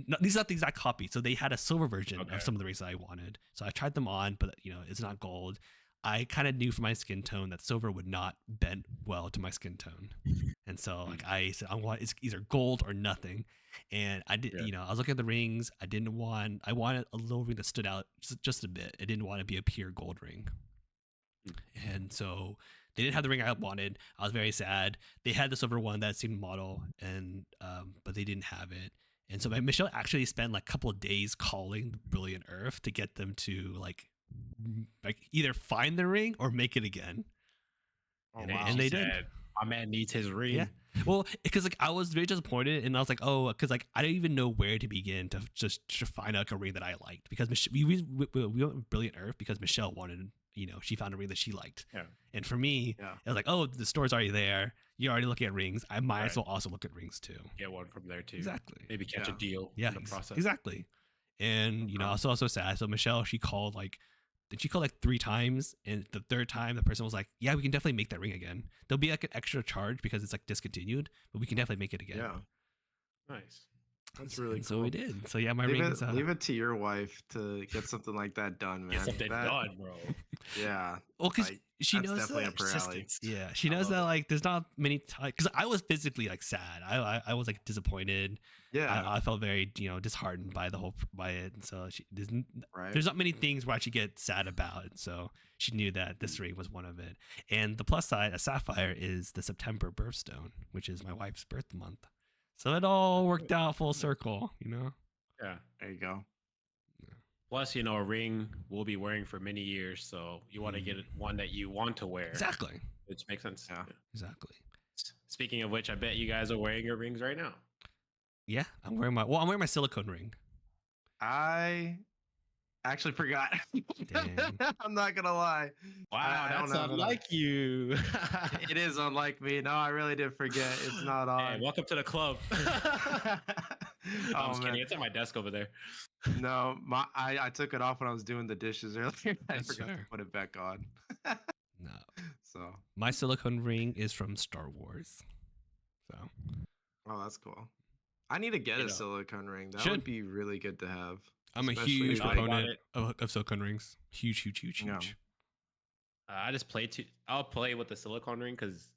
No, these are not the exact copy. So they had a silver version Okay. of some of the rings that I wanted. So I tried them on, but it's not gold. I kind of knew from my skin tone that silver would not bend well to my skin tone. And so like I said, I want it's either gold or nothing. And I did, Yeah. I was looking at the rings. I wanted a little ring that stood out just a bit. I didn't want to be a pure gold ring. And so they didn't have the ring I wanted. I was very sad. They had the silver one that seemed model, and but they didn't have it. And so Michelle actually spent like a couple of days calling Brilliant Earth to get them to like either find the ring or make it again. Oh, And- wow. and they She did. said, my man needs his ring. Yeah. Well, because like I was very disappointed, and I was like, oh, because like I didn't even know where to begin to just to find like a ring that I liked. Because we went with Brilliant Earth because Michelle wanted, she found a ring that she liked. Yeah. And for me, Yeah. it was like, oh, the store's already there. You're already looking at rings. I might as Right. well also look at rings too. Get one from there too. Exactly. Maybe catch Yeah. a deal Yeah. in the process. Exactly. And I was also sad. So Michelle, she called like 3 times, and the third time the person was like, yeah, we can definitely make that ring again. There'll be like an extra charge because it's like discontinued, but we can definitely make it again. Yeah. Nice. That's really So we cool. did. So yeah, my Leave ring it, is leave it to your wife to get something like that done, Get man. something That, done, bro. yeah, well, because like she that's knows definitely that. up her alley. Persistence. Yeah, she I knows love that it. like there's not many times because I was physically like sad. I was like disappointed. Yeah, I felt very disheartened by by it, and so right. there's not many things where I should get sad about. And so she knew that this ring was one of it. And the plus side, a sapphire, is the September birthstone, which is my wife's birth month. So it all worked out full circle, Yeah. There you go. Plus, a ring we'll be wearing for many years, so you want to get one that you want to wear. Exactly. Which makes sense. Yeah. Exactly. Speaking of which, I bet you guys are wearing your rings right now. Yeah, I'm wearing my silicone ring. I actually forgot. Damn. I'm not gonna lie. Wow, I don't that's know. unlike you. It is unlike me. No, I really did forget. It's not on. Hey, welcome to the club. I'm Oh just man. kidding. It's on my desk over there. No, I took it off when I was doing the dishes earlier. I That's forgot to fair. put it back on. No, So, my silicone ring is from Star Wars. So oh, that's cool. I need to get You a know. silicone ring. That Should. would be really good to have. I'm a Especially, huge like- proponent of silicone rings. Huge. Yeah. I just I'll play with the silicone ring because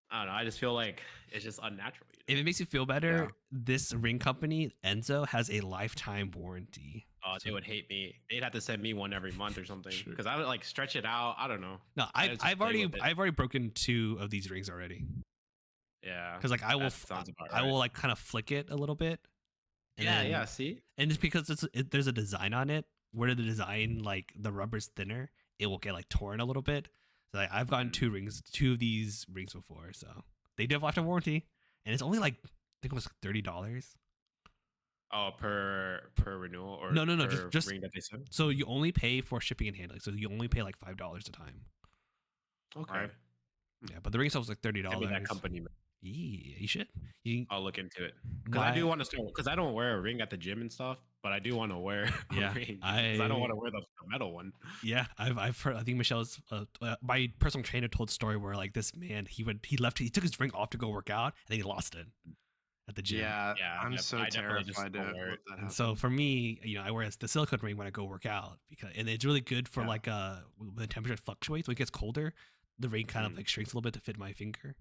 I don't know. I just feel like it's just unnatural. If it makes you feel better, Yeah. this ring company, Enzo, has a lifetime warranty. Oh, they would hate me. They'd have to send me one every month or something Sure. because I would like stretch it out. I don't know. No, I just I've play already with it. I've already broken 2 of these rings already. Yeah. Because like I will That sounds about I will right. like kind of flick it a little bit. and Yeah, then- yeah. See, And just because there's a design on it, where the design like the rubber's thinner, it will get like torn a little bit. So like, I've gotten 2 of these rings before, so they do have lifetime warranty, and it's only like I think it was $30. oh, per renewal or No, per just- ring that they send. So you only pay for shipping and handling. So you only pay like $5 a time. Okay, Right. Yeah, but the ring itself was like $30. send me that company. Yeah, you should. You, I'll look into it because I my- do want to start. Because I don't wear a ring at the gym and stuff, but I do want to wear a Yeah, ring. 'Cause I don't want I- to wear the metal one. Yeah, I've heard. I think Michelle's my personal trainer told a story where like this man he took his ring off to go work out and then he lost it at the gym. Yeah, Yeah, I'm yep, so I definitely just terrified to don't wear let it. that And happen. so for me, I wear the silicone ring when I go work out and it's really good for Yeah. like when the temperature fluctuates. When it gets colder, the ring kind of Mm. like shrinks a little bit to fit my finger,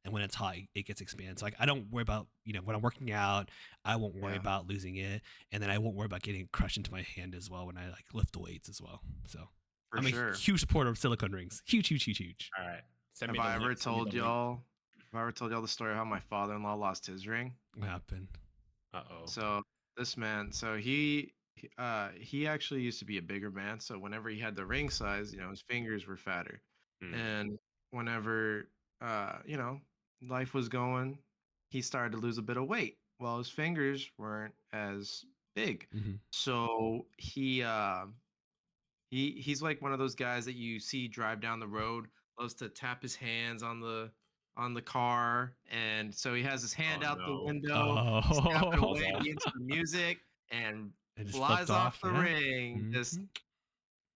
and when it's hot, it gets expanded. So like I don't worry about when I'm working out, I won't worry Yeah. about losing it, and then I won't worry about getting it crushed into my hand as well when I like lift the weights as well. So For I'm sure. a huge supporter of silicone rings. Huge. All right, send Have me. I the ever link, send me told the link. y'all? Have I ever told y'all the story of how my father-in-law lost his ring? What happened? Uh-oh. So this man, so he actually used to be a bigger man. So whenever he had the ring size, his fingers were fatter. Mm. And whenever life was going, he started to lose a bit of weight. Well, his fingers weren't as big. Mhm. So he's like one of those guys that you see drive down the road, loves to tap his hands on the car, and so he has his hand Oh, out the no. window, snapping Oh, away into the music, and it just flies flipped off the yeah. ring, just Mhm.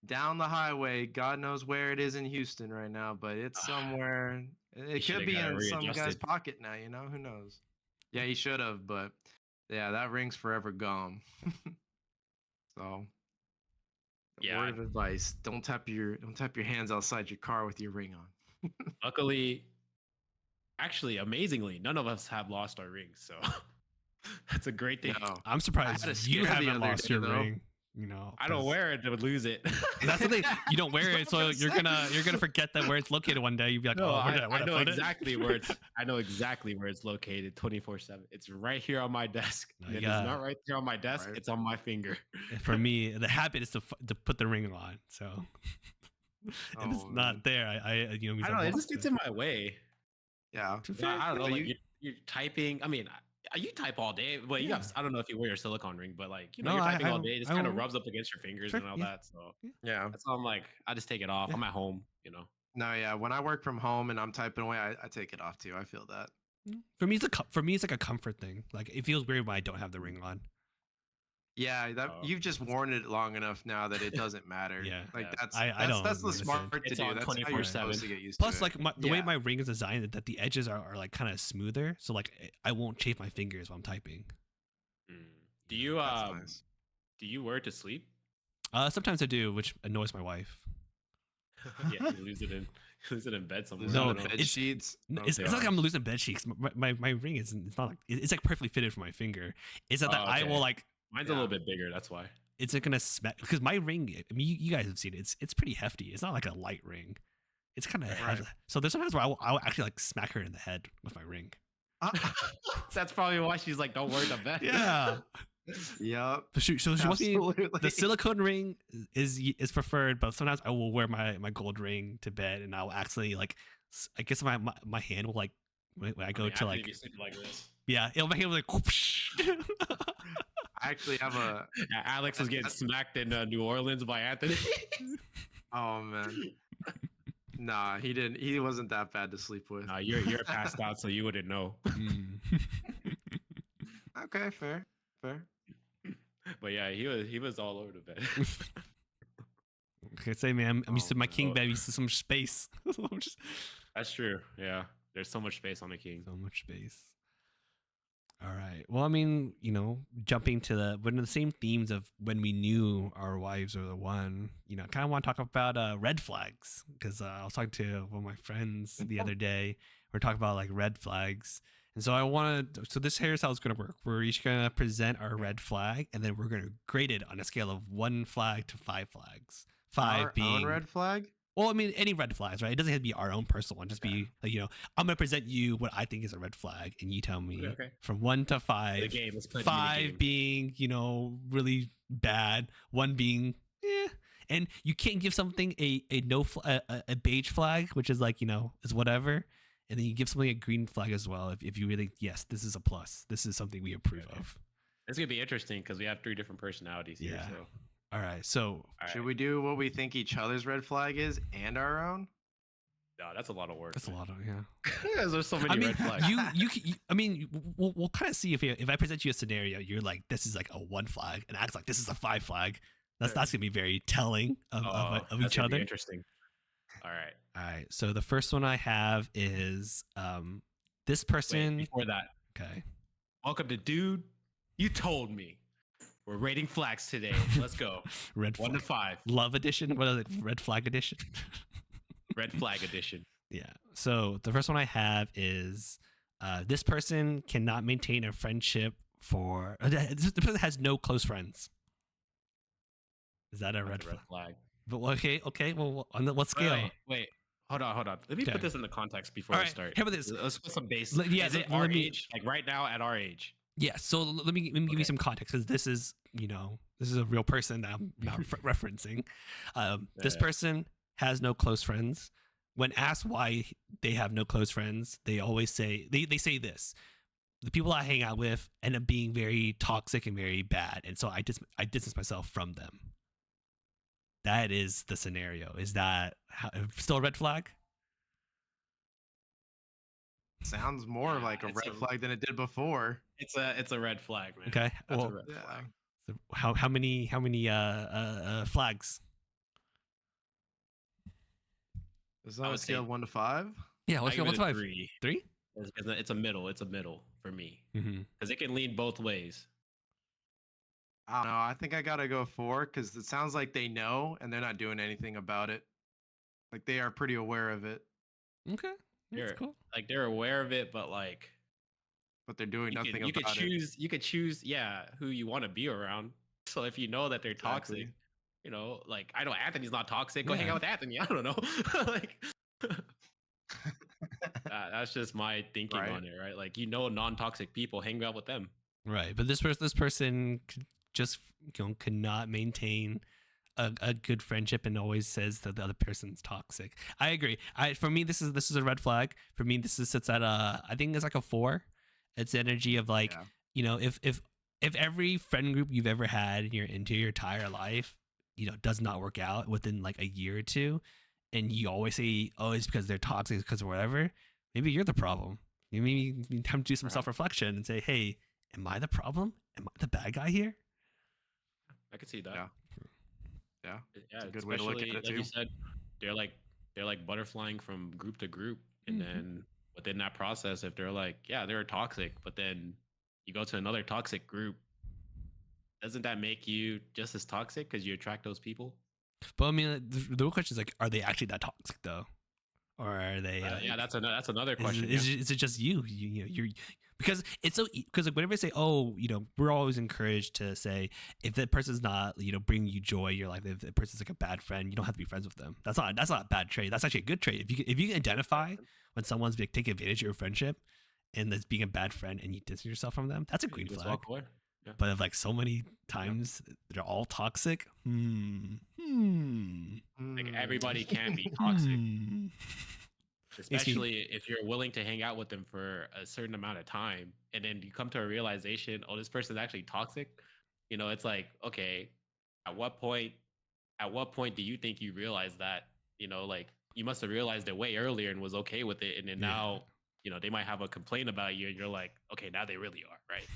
down the highway. God knows where it is in Houston right now, but it's somewhere. It shoulda could be got it in some guy's readjusted. pocket now. Who knows? Yeah, he should have, but yeah, that ring's forever gone. So, Yeah, word of advice: don't tap your hands outside your car with your ring on. luckily, actually, amazingly, none of us have lost our rings, so that's a great thing. No. I'm surprised had a you scare the haven't other lost day, your though. ring. I don't 'cause wear it to lose it. That's the thing. You don't wear it, That's so what I'm you're gonna forget that where it's located one day. You'll be like, No, oh, where did I I know put it?" exactly where it's. I know exactly where it's located, 24/7. It's right here on my desk. No, And you if it's gotta- not right there on my desk, Right. it's on my finger. For me, the habit is to put the ring on. So if it's Oh, not man. there, I I don't know. It just gets in my way. Yeah. I don't know. But Like you're typing. I mean, you type all day. Well, you Yeah. have. I don't know if you wear your silicone ring, but like No, you're I- typing I all don't- day. It just I kind of don't- rubs up against your fingers Sure, and all yeah. that. So Yeah. that's why I'm like, I just take it off. Yeah. I'm at home. No, yeah. When I work from home and I'm typing away, I take it off too. I feel that. For me, it's like a comfort thing. Like it feels weird when I don't have the ring on. Yeah, that Oh. you've just worn it long enough now that it doesn't matter. Yeah. Like Yeah. that's I don't that's the notice it. smart to It's do. on That's how you're 24/7. supposed to get used Plus, to it. like the way Yeah. my ring is designed, that the edges are like kind of smoother, so like I won't chafe my fingers while I'm typing. Do you That's nice. do you wear it to sleep? Sometimes I do, which annoys my wife. Yeah, you lose it in he lose it in bed somewhere. I Losing No, the don't know. bed it's sheets. it's not like gosh. I'm losing bed sheets. My ring is it's not like it's like perfectly fitted for my finger. It's not that Oh, I will okay. like Mine's a Yeah. little bit bigger. That's why. it's not gonna smack because my ring. I mean, you guys have seen it. It's pretty hefty. It's not like a light ring. It's kind of Right. heavy. So there's sometimes where I will actually like smack her in the head with my ring. That's probably why she's like, "Don't wear the bed." Yeah. Yep. So she wants me. Absolutely. The silicone ring is preferred, but sometimes I will wear my gold ring to bed, and I'll actually like I guess my hand will like when I go to like you sleep like this. yeah, it'll make it like whoosh. I actually have a. Alex was getting smacked in New Orleans by Anthony. Oh man. Nah, he didn't. He wasn't that bad to sleep with. Nah, you're passed out, so you wouldn't know. Mm. Okay, fair. But yeah, he was all over the bed. Okay, say man, I'm used to my Oh, king no. bed. I'm used to so much space. Just That's true. Yeah, there's so much space on the king. so much space. All right. Well, I mean, jumping to one of the same themes of when we knew our wives were the one, kind of want to talk about red flags because I was talking to one of my friends the other day. We're talking about like red flags. And so so this here's how it's going to work. We're each going to present our red flag and then we're going to grade it on a scale of 1 flag to 5 flags. 5 Our being own red flag. well, I mean, any red flags, right? It doesn't have to be our own personal one. Just be like, I'm going to present you what I think is a red flag, and you tell me Okay. from 1 to The 5. game. Let's play the 5 game. being, really bad. 1 being, and you can't give something a a beige flag, which is like is whatever, and then you give something a green flag as well. If you really yes, this is a plus. This is something we approve of. It's gonna be interesting because we have 3 different personalities here. Yeah. So. All right, so All Should right. we do what we think each other's red flag is and our own? No, that's a lot of work. that's a lot of There's so many I mean, red flags. I mean, we'll kind of see if I present you a scenario, you're like, this is like a 1 flag, and acts like this is a 5 flag. That's gonna be very telling of That's each gonna be other. interesting. All right. All right. So the first one I have is this person. Wait, before that, Okay. welcome to Dude. You told me. We're rating flags today. Let's go. Red 1 flag. to 5. Love edition. What is it? Red flag edition. Red flag edition. Yeah. So the first one I have is this person cannot maintain a friendship for. This person has no close friends. Is that a That's red a flag? flag. But okay. Well, on what scale? Wait. Hold on. Let me Okay. put this in the context before All we right. start. How about this? Let's put some base. Yeah, Is it let our me- age? Like right now at our age? Yeah. So let me give you Okay. some context because this is this is a real person that I'm not referencing. This Yeah. person has no close friends. When asked why they have no close friends, they always say they say this: the people I hang out with end up being very toxic and very bad, and so I distance myself from them. That is the scenario. Is that still a red flag? Sounds more Yeah, like a it's red a- flag than it did before. It's a red flag, man. Okay. That's Well, a red Yeah. flag. so how many flags? Is I that on a would say- scale of 1 to 5? Yeah. I Let's give go. it What's a 5? 3. 3. It's a middle. It's a middle for me Mm-hmm. because it can lean both ways. I don't know. I think I gotta go 4 because it sounds like they know and they're not doing anything about it. Like they are pretty aware of it, Okay. That's You're- cool. Like they're aware of it, but like but they're doing nothing you could about it. choose. You could choose, who you want to be around. So if you know that they're Exactly. toxic, like I know Anthony's not toxic. Go hang Yeah. out with Anthony. I don't know. Like that's just my thinking Right. on it, right? Like non-toxic people, hang out with them. Right, but this person just cannot maintain a good friendship and always says that the other person's toxic. I agree. For me this is a red flag. For me this sits at I think it's like a 4. It's the energy of like Yeah. if every friend group you've ever had in your entire life does not work out within like a year or two, and you always say it's because they're toxic because of whatever, maybe you're the problem. You maybe need time to do some Right. self-reflection and say, hey, am I the problem? Am I the bad guy here? I could see that. Yeah. Yeah. Yeah, a good way to look at especially, it, like you too. said, they're like butterflying from group to group, and Mhm. then within that process, if they're like, they're toxic, but then you go to another toxic group, doesn't that make you just as toxic because you attract those people? But I mean, the real question is like, are they actually that toxic though, or are they like? Yeah, that's another Is question. it, is it just you're because it's so because like whenever I say, oh, we're always encouraged to say if that person's not bringing you joy in your life, if the person's like a bad friend, you don't have to be friends with them. That's not a bad trait. That's actually a good trait. If you can identify when someone's like, taking advantage of your friendship and that's being a bad friend and you distance yourself from them, that's a green You just flag. walk away. Yeah. But if like so many times they're all toxic, Like everybody can be toxic, Makes me- especially if you're willing to hang out with them for a certain amount of time, and then you come to a realization, oh, this person's actually toxic. It's like, okay, at what point, do you think you realize that? Like you must have realized it way earlier and was okay with it, and then Yeah. now, they might have a complaint about you, and you're like, okay, now they really are, right?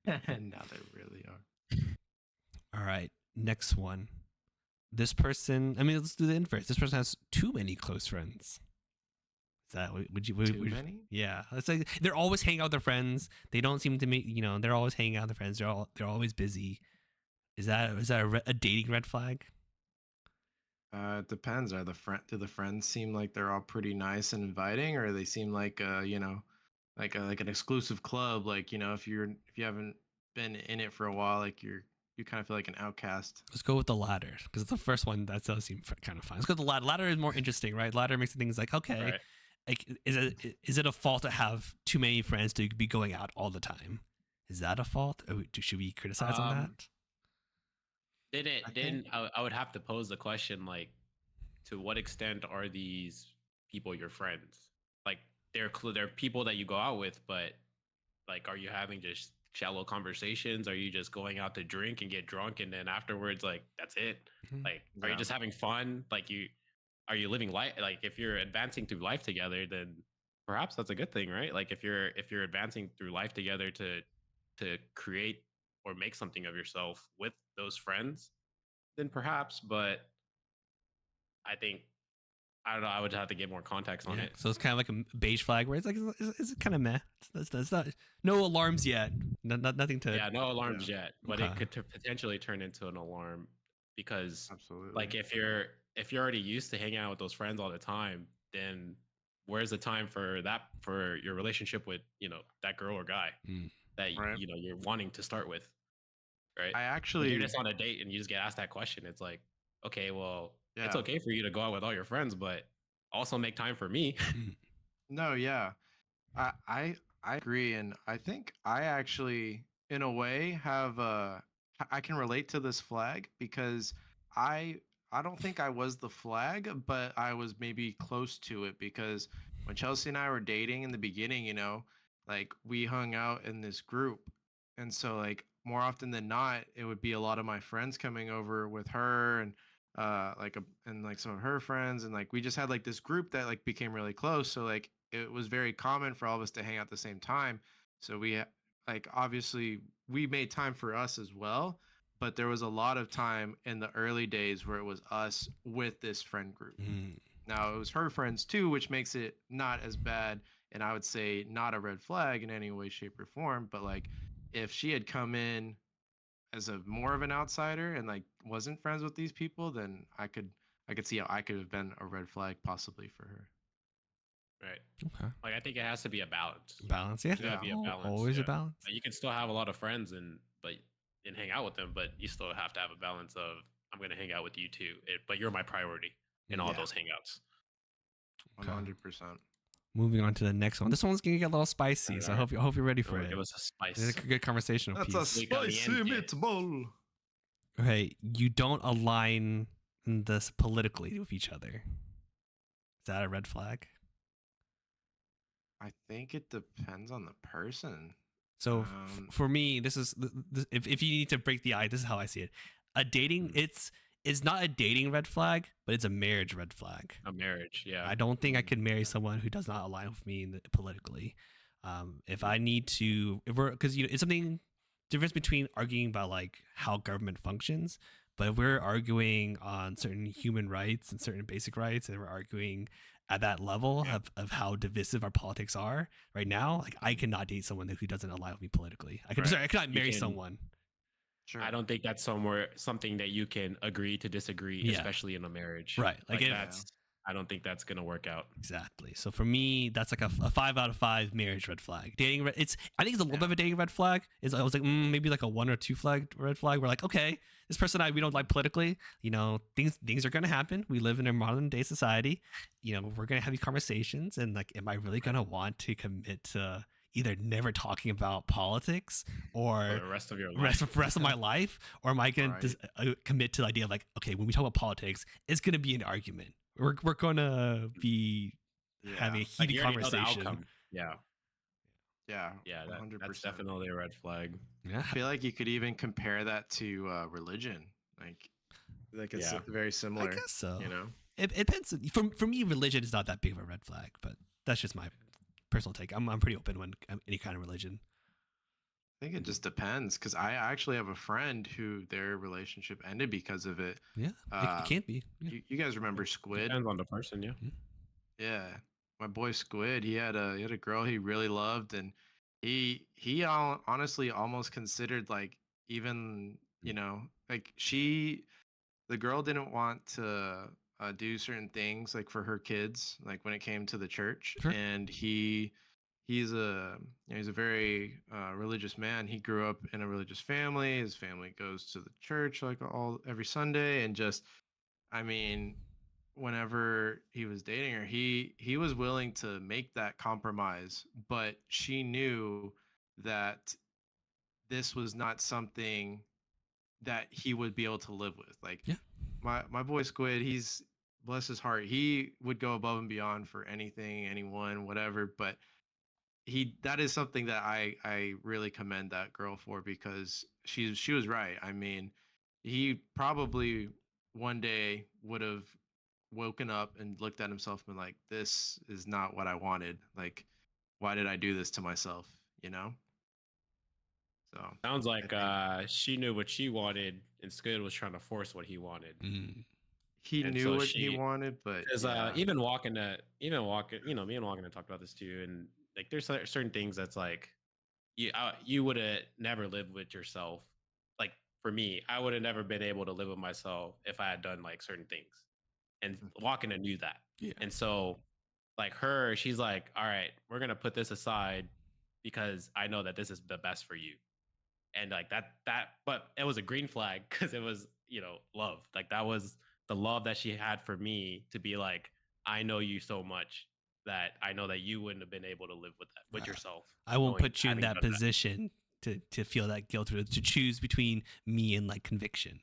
Now they really are. All right, next one. This person, I mean, let's do the inverse. This person has too many close friends. Is that Too many? Yeah, it's like they're always hanging out with their friends. They don't seem to make they're always hanging out with their friends. They're always busy. Is that a dating red flag? It depends. Do the friends seem like they're all pretty nice and inviting, or they seem like like an exclusive club? Like if you haven't been in it for a while, like you kind of feel like an outcast. Let's go with the latter because the first one that does seem kind of fun. Let's go with the ladder. Ladder is more interesting, right? Ladder makes things like okay, Right. like is it a fault to have too many friends to be going out all the time? Is that a fault? Or should we criticize on Um, that? I would have to pose the question, like, to what extent are these people your friends? Like, they're people that you go out with, but like, are you having just shallow conversations? Are you just going out to drink and get drunk, and then afterwards, like, that's it? Mhm. Like, are you Yeah. just having fun? Like, are you living life? Like, if you're advancing through life together, then perhaps that's a good thing, right? Like, if you're advancing through life together to create or make something of yourself with those friends, then perhaps. But I think, I don't know. I would have to get more context on Yeah. it. So it's kind of like a beige flag where it's like it's kind of meh. It's not no alarms yet. Nothing to. Yeah, no alarms yet, but Okay. it could potentially turn into an alarm because, Absolutely. like, if you're already used to hanging out with those friends all the time, then where's the time for your relationship with that girl or guy Mm. that Right. you're wanting to start with, right? I If actually, you're just on a date and you just get asked that question, it's like, okay, well, it's yeah. okay for you to go out with all your friends, but also make time for me. No, yeah. I agree, and I think I actually, in a way, I can relate to this flag because I I don't think I was the flag, but I was maybe close to it because when Chelsea and I were dating in the beginning, like we hung out in this group, and so like more often than not, it would be a lot of my friends coming over with her and and like some of her friends, and like we just had like this group that like became really close. So like it was very common for all of us to hang out at the same time. So like obviously we made time for us as well, but there was a lot of time in the early days where it was us with this friend group. Mm. Now it was her friends too, which makes it not as bad, and I would say not a red flag in any way, shape, or form. But like if she had come in as a more of an outsider and like wasn't friends with these people, then I could see how I could have been a red flag possibly for her. Right. Okay. Like, I think it has to be a balance. Balance. Yeah. There's gotta be a balance. Always a Yeah. balance. You can still have a lot of friends and hang out with them, but you still have to have a balance of, I'm gonna hang out with you too, but you're my priority in all Yeah. those hangouts. 100%. Moving on to the next one. This one's gonna get a little spicy, so I Alright. hope you're ready for Oh, it. give us a It's spice. a good conversational That's a piece. Sweet spicy caliente. meatball. Okay, you don't align this politically with each other. Is that a red flag? I think it depends on the person. So for me, this is if you need to break the ice, this is how I see it. A dating, it's not a dating red flag, but it's a marriage red flag. A marriage, yeah. I don't think I could marry someone who does not align with me politically. If I need to, if we're because it's something difference between arguing about like how government functions, but if we're arguing on certain human rights and certain basic rights, and we're arguing at that level Yeah. of how divisive our politics are right now, like I cannot date someone who doesn't align with me politically. I could Right. sorry, I cannot You marry can- someone. Sure. I don't think that's something that you can agree to disagree, Yeah. especially in a marriage. Right. Like Like if, that's I don't think that's gonna work out. exactly. So for me, that's like a 5 out of 5 marriage red flag. Dating, it's I think it's a little bit of a dating red flag. Is I was like maybe like a 1 or 2 red flag. We're like, okay, this person we don't like politically. You know, things are gonna happen. We live in a modern day society. You know, we're gonna have these conversations, and like, am I really gonna want to commit to either never talking about politics For or the rest of your life. rest of my life, or am I going Right. to commit to the idea of like, okay, when we talk about politics, it's going to be an argument. We're going to be having a Yeah. Like heated you already know the conversation. outcome. Yeah. Yeah. Yeah, that's 100%. definitely a red flag. Yeah, I feel like you could even compare that to religion. Like it's Yeah. very I similar. guess so. You know. It depends. For me, religion is not that big of a red flag, but that's just my personal take. I'm pretty open when any kind of religion. I think it just depends because I actually have a friend who their relationship ended because of it. Yeah, it can't be. Yeah. You guys remember Squid? Depends on the person, yeah. Yeah, my boy Squid. He had a girl he really loved, and honestly almost considered like even like the girl didn't want to do certain things like for her kids like when it came to the church, Sure. and he's a very religious man. He grew up in a religious family. His family goes to the church like every Sunday, and just I mean, whenever he was dating her, he was willing to make that compromise, but she knew that this was not something that he would be able to live with. Like Yeah. my boy Squid, he's bless his heart, he would go above and beyond for anything, anyone, whatever, but that is something that I really commend that girl for because she was right. I mean, he probably one day would have woken up and looked at himself and been like, this is not what I wanted. Like, why did I do this to myself? You know? So Sounds I like think she knew what she wanted and Squid was trying to force what he wanted. Mm. he And knew so what he wanted, but because yeah. even walking, me and walking have talked about this too, and like there's certain things that's like you would have never lived with yourself. Like for me, I would have never been able to live with myself if I had done like certain things, and walking knew that. Yeah. And so like she's like, all right, we're gonna put this aside because I know that this is the best for you. And like but it was a green flag because it was love. Like that was the love that she had for me to be like, I know you so much that I know that you wouldn't have been able to live with that with yourself. I won't put you in having that done that. position to feel that guilt or to choose between me and like conviction.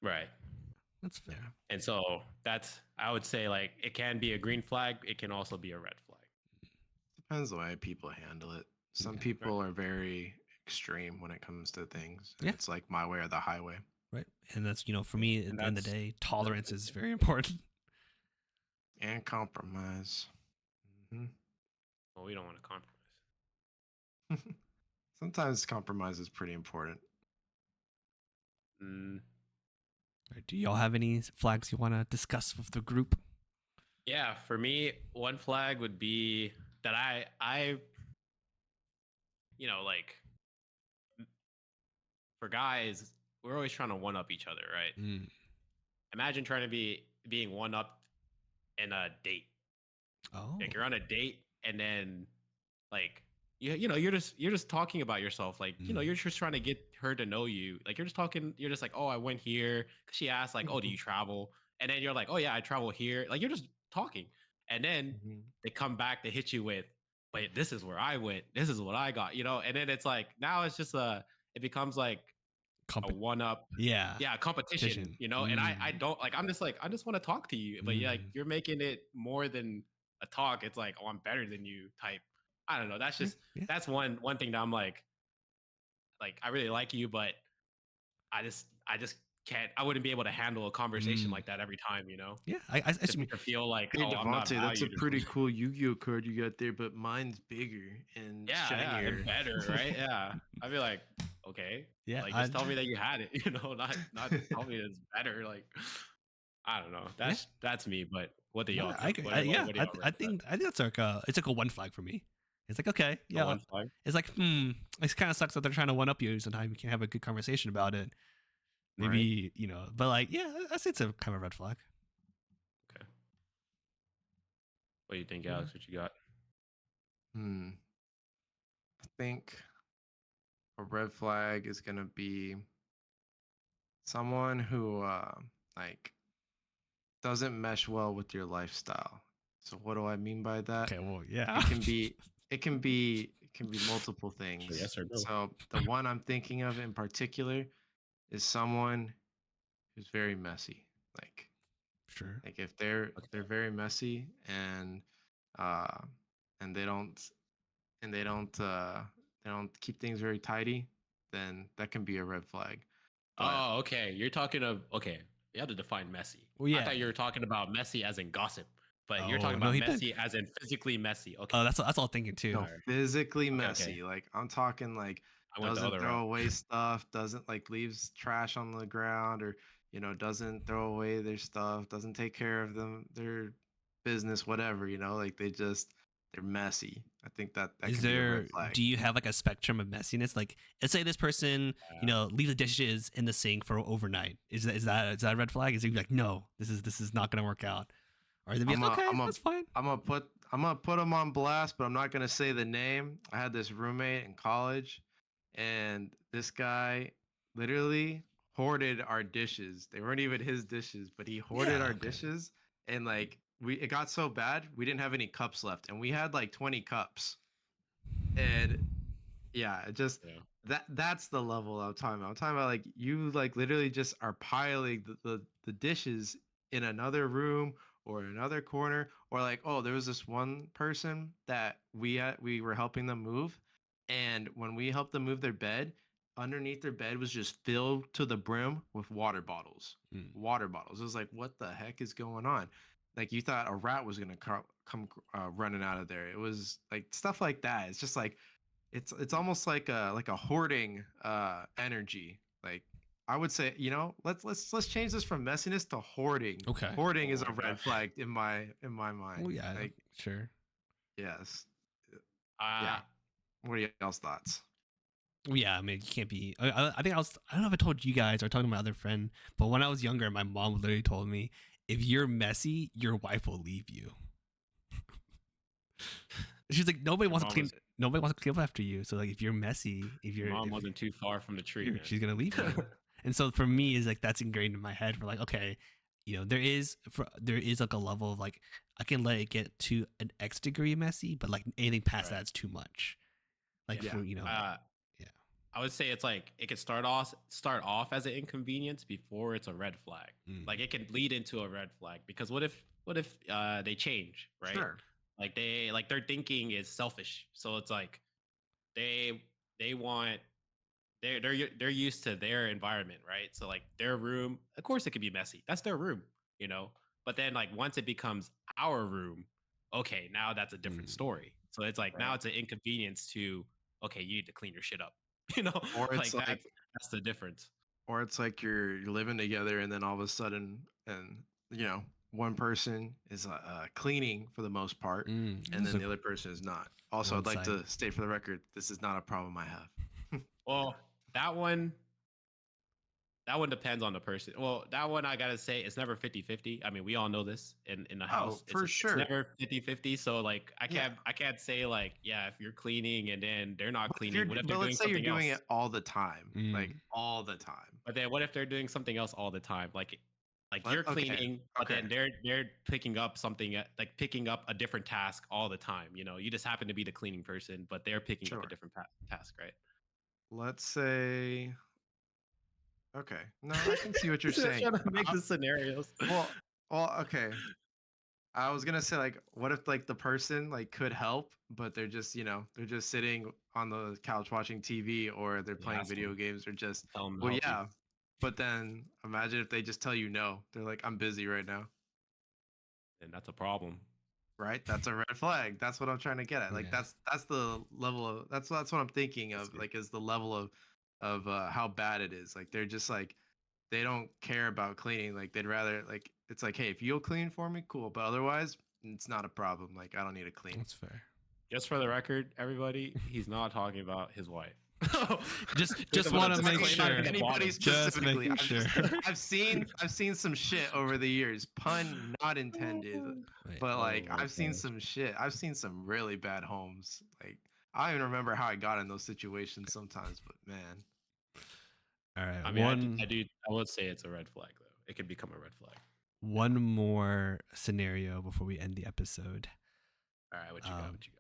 Right. That's fair. And so I would say like it can be a green flag. It can also be a red flag. Depends the way people handle it. Some Yeah. people are very extreme when it comes to things. And Yeah. it's like my way or the highway. Right. And that's, for me, at And the end of the that's- day, tolerance is very important. And compromise. Mhm. Well, we don't want to compromise. Sometimes compromise is pretty important. Mm, Right, do y'all have any flags you want to discuss with the group? yeah, for me, one flag would be that I like for guys, we're always trying to one up each other, right? Mm. Imagine trying to being one up in a date. Oh. Like you're on a date and then like you're just talking about yourself. Like, you're just trying to get her to know you. Like you're just like, oh, I went here. Cause she asked like, oh, do you travel? And then you're like, oh yeah, I travel here. Like you're just talking. And then they come back, they hit you with, wait, this is where I went. This is what I got, and then it's like, now it's just it becomes like a one up. Yeah. Yeah, competition, and I don't like, I just want to talk to you, but like you're making it more than a talk. It's like, oh, I'm better than you type. I don't know. That's just that's one thing that I'm like I really like you, but I just can't. I wouldn't be able to handle a conversation like that every time. Yeah. I Just to feel like, Hey, oh, I'm not Devante, that's a valued or pretty something. cool Yu-Gi-Oh card you got there, but mine's bigger and Yeah, shinier. and better, right? Yeah, I'd be like, okay, Yeah, like just tell me that you had it, not tell me it's better. Like, I don't know. That's me. But what do y'all I think? agree. What do y'all I think that's like it's like a one flag for me. It's like, okay, So yeah. one flag. It's like, it kind of sucks that they're trying to one up you. Sometimes you can have a good conversation about it. Right. Maybe, but like, yeah, I say it's a kind of a red flag. Okay. What do you think, Yeah. Alex? What you got? I think a red flag is gonna be someone who like doesn't mesh well with your lifestyle. So what do I mean by that? Okay, well, yeah. It can be it can be multiple Sure, things. yes or no? So the one I'm thinking of in particular is someone who's very messy. Like Sure. like if they're Okay. they're very messy uh and they don't keep things very tidy, then that can be a red flag. But Oh, okay. You're talking of okay. You have to define messy. Well, I yeah. thought you were talking about messy as in gossip, but you're Oh talking no, about messy as in physically messy. Okay. Oh, that's all I'm thinking too. no, Alright. physically Okay. messy. Like I'm talking like I went the doesn't other route. throw away stuff, doesn't like leaves trash on the ground, or doesn't throw away their stuff, doesn't take care of their business, whatever. Like they're messy. I think that Is can be a red there? flag. Do you have like a spectrum of messiness? Like, let's say this person, leave the dishes in the sink for overnight. Is that a red flag? Is it like, no, this is not gonna work out, or is it be I'm like, a, okay, I'm a, that's fine. I'm gonna put them on blast, but I'm not gonna say the name. I had this roommate in college, and this guy literally hoarded our dishes. They weren't even his dishes, but he hoarded Yeah, our okay. dishes, and like it got so bad we didn't have any cups left, and we had like 20 cups, and yeah, it just Yeah. that's the level I'm talking about. I'm talking about like you like literally just are piling the dishes in another room or in another corner, or like, oh, there was this one person that we were helping them move, and when we helped them move their bed, underneath their bed was just filled to the brim with water bottles. Mm. Water bottles. It was like, what the heck is going on? Like you thought a rat was gonna come running out of there. It was like stuff like that. It's just like it's almost like a hoarding energy. Like I would say, let's change this from messiness to hoarding. Okay. Hoarding Oh is my a red gosh. flag in my mind. Oh yeah, Like sure. yes. Yeah. Uh What are y'all's thoughts? Well, yeah, I mean, you can't be. I think I don't know if I told you guys or talking to my other friend, but when I was younger, my mom literally told me, if you're messy, your wife will leave you. She's like, your mom was nobody wants to clean up after you. So like, if you're messy, your mom wasn't too far from the tree, man. she's gonna leave you. And so for me, is like that's ingrained in my head. For like, okay, there is like a level of like I can let it get to an X degree messy, but like anything past Right. that's too much. Like Yeah. for Yeah. yeah. I would say it's like it could start off as an inconvenience before it's a red flag. Mm. Like it can lead into a red flag because what if they change, right? Sure. Like their thinking is selfish. So it's like they want they're used to their environment, right? So like their room, of course it could be messy. That's their room, you know. But then like once it becomes our room, okay, now that's a different Mm. story. So it's like now Right. it's an inconvenience to okay, you need to clean your shit up. You know, Or it's like like that's the difference. you're living together, and then all of a sudden, and one person is cleaning for the most part, and This is then a the other person is not. Also, one I'd like side. to state for the record, this is not a problem I have. Well, that one depends on the person. Well, that one I gotta say it's never 50-50. I mean, we all know this in the Oh, house. for It's sure. never 50-50. So like Yeah. I can't say like, yeah, if you're cleaning and then they're not cleaning, what if But they're doing let's say you're something doing else? it all the time, like Mm. all the time. But then what if they're doing something else all the time? Like you're Okay, cleaning, but okay, then they're picking up something like picking up a different task all the time. You just happen to be the cleaning person, but they're picking up a sure. different task, right? Let's say, okay. No, I can see what you're saying. Trying to make the scenarios. Well, okay. I was gonna say like, what if like the person like could help, but they're just sitting on the couch watching TV, or they're Yeah, playing ask them, video games, or just tell them to well, help you. yeah. But then imagine if they just tell you no. They're like, I'm busy right now. And that's a problem. Right? That's a red flag. That's what I'm trying to get at. Like Yeah. that's the level of that's what I'm thinking of. Like is the level of how bad it is. Like they're just like they don't care about cleaning. Like they'd rather like it's like, hey, if you'll clean for me, cool. But otherwise, it's not a problem. Like I don't need to clean. That's fair. Just for the record, everybody, he's not talking about his wife. Just want to make disclaimer sure. at the Anybody bottom. Just specifically. making sure. I've seen some shit over the years. Pun not intended. Wait, But like Oh my I've seen gosh. some shit. I've seen some really bad homes. Like I don't even remember how I got in those situations sometimes, but man. all right. I mean, I would say it's a red flag though. It could become a red flag. One more scenario before we end the episode. All right, what you got? What you got?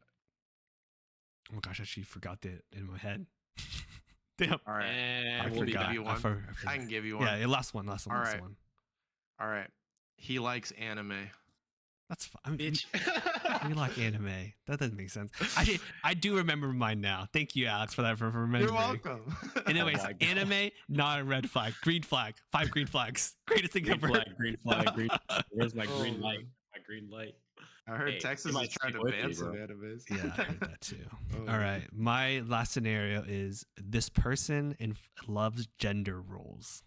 Oh my gosh, I actually forgot that in my head. Damn. All right. And I we'll be forgot. back. you one. I forgot. can give you one. Yeah, last one. All Last right. one. All right. He likes anime. That's fine. I mean, Bitch. we like anime. That doesn't make sense. Actually, I do remember mine now. Thank you, Alex, for that. For remembering. You're welcome. Anyways, Oh my God. anime, not a red flag. Green flag. 5 green flags. Greatest thing Green ever. flag, green flag, green. Where's my green Oh, light? man. My green light. I heard Hey, Texas it is might trying stick to with ban you, some bro. animes. Yeah, I heard that too. Oh, All right. My last scenario is this person loves gender roles.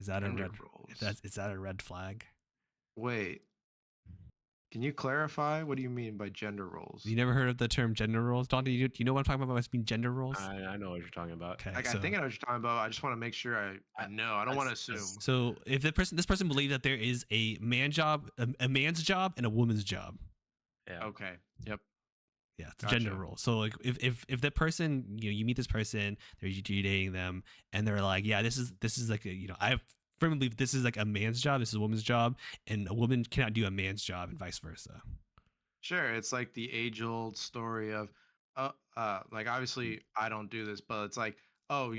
Is that Gender a red? roles. Is that a red flag? Wait. Can you clarify? What do you mean by gender roles? You never heard of the term gender roles? Dante, do you know what I'm talking about by being gender roles? I know what you're talking about. Okay. Like so, I think I know what you're talking about. I just want to make sure I know. I don't want to assume. So if this person believes that there is a man's job and a woman's job. Yeah. Okay. Yep. Yeah, it's a gender Gotcha. role. So like if that person, you meet this person, you're dating them, and they're like, yeah, this is like a, I firmly believe this is like a man's job, this is a woman's job, and a woman cannot do a man's job and vice versa. Sure. It's like the age-old story of, like obviously I don't do this, but it's like, oh,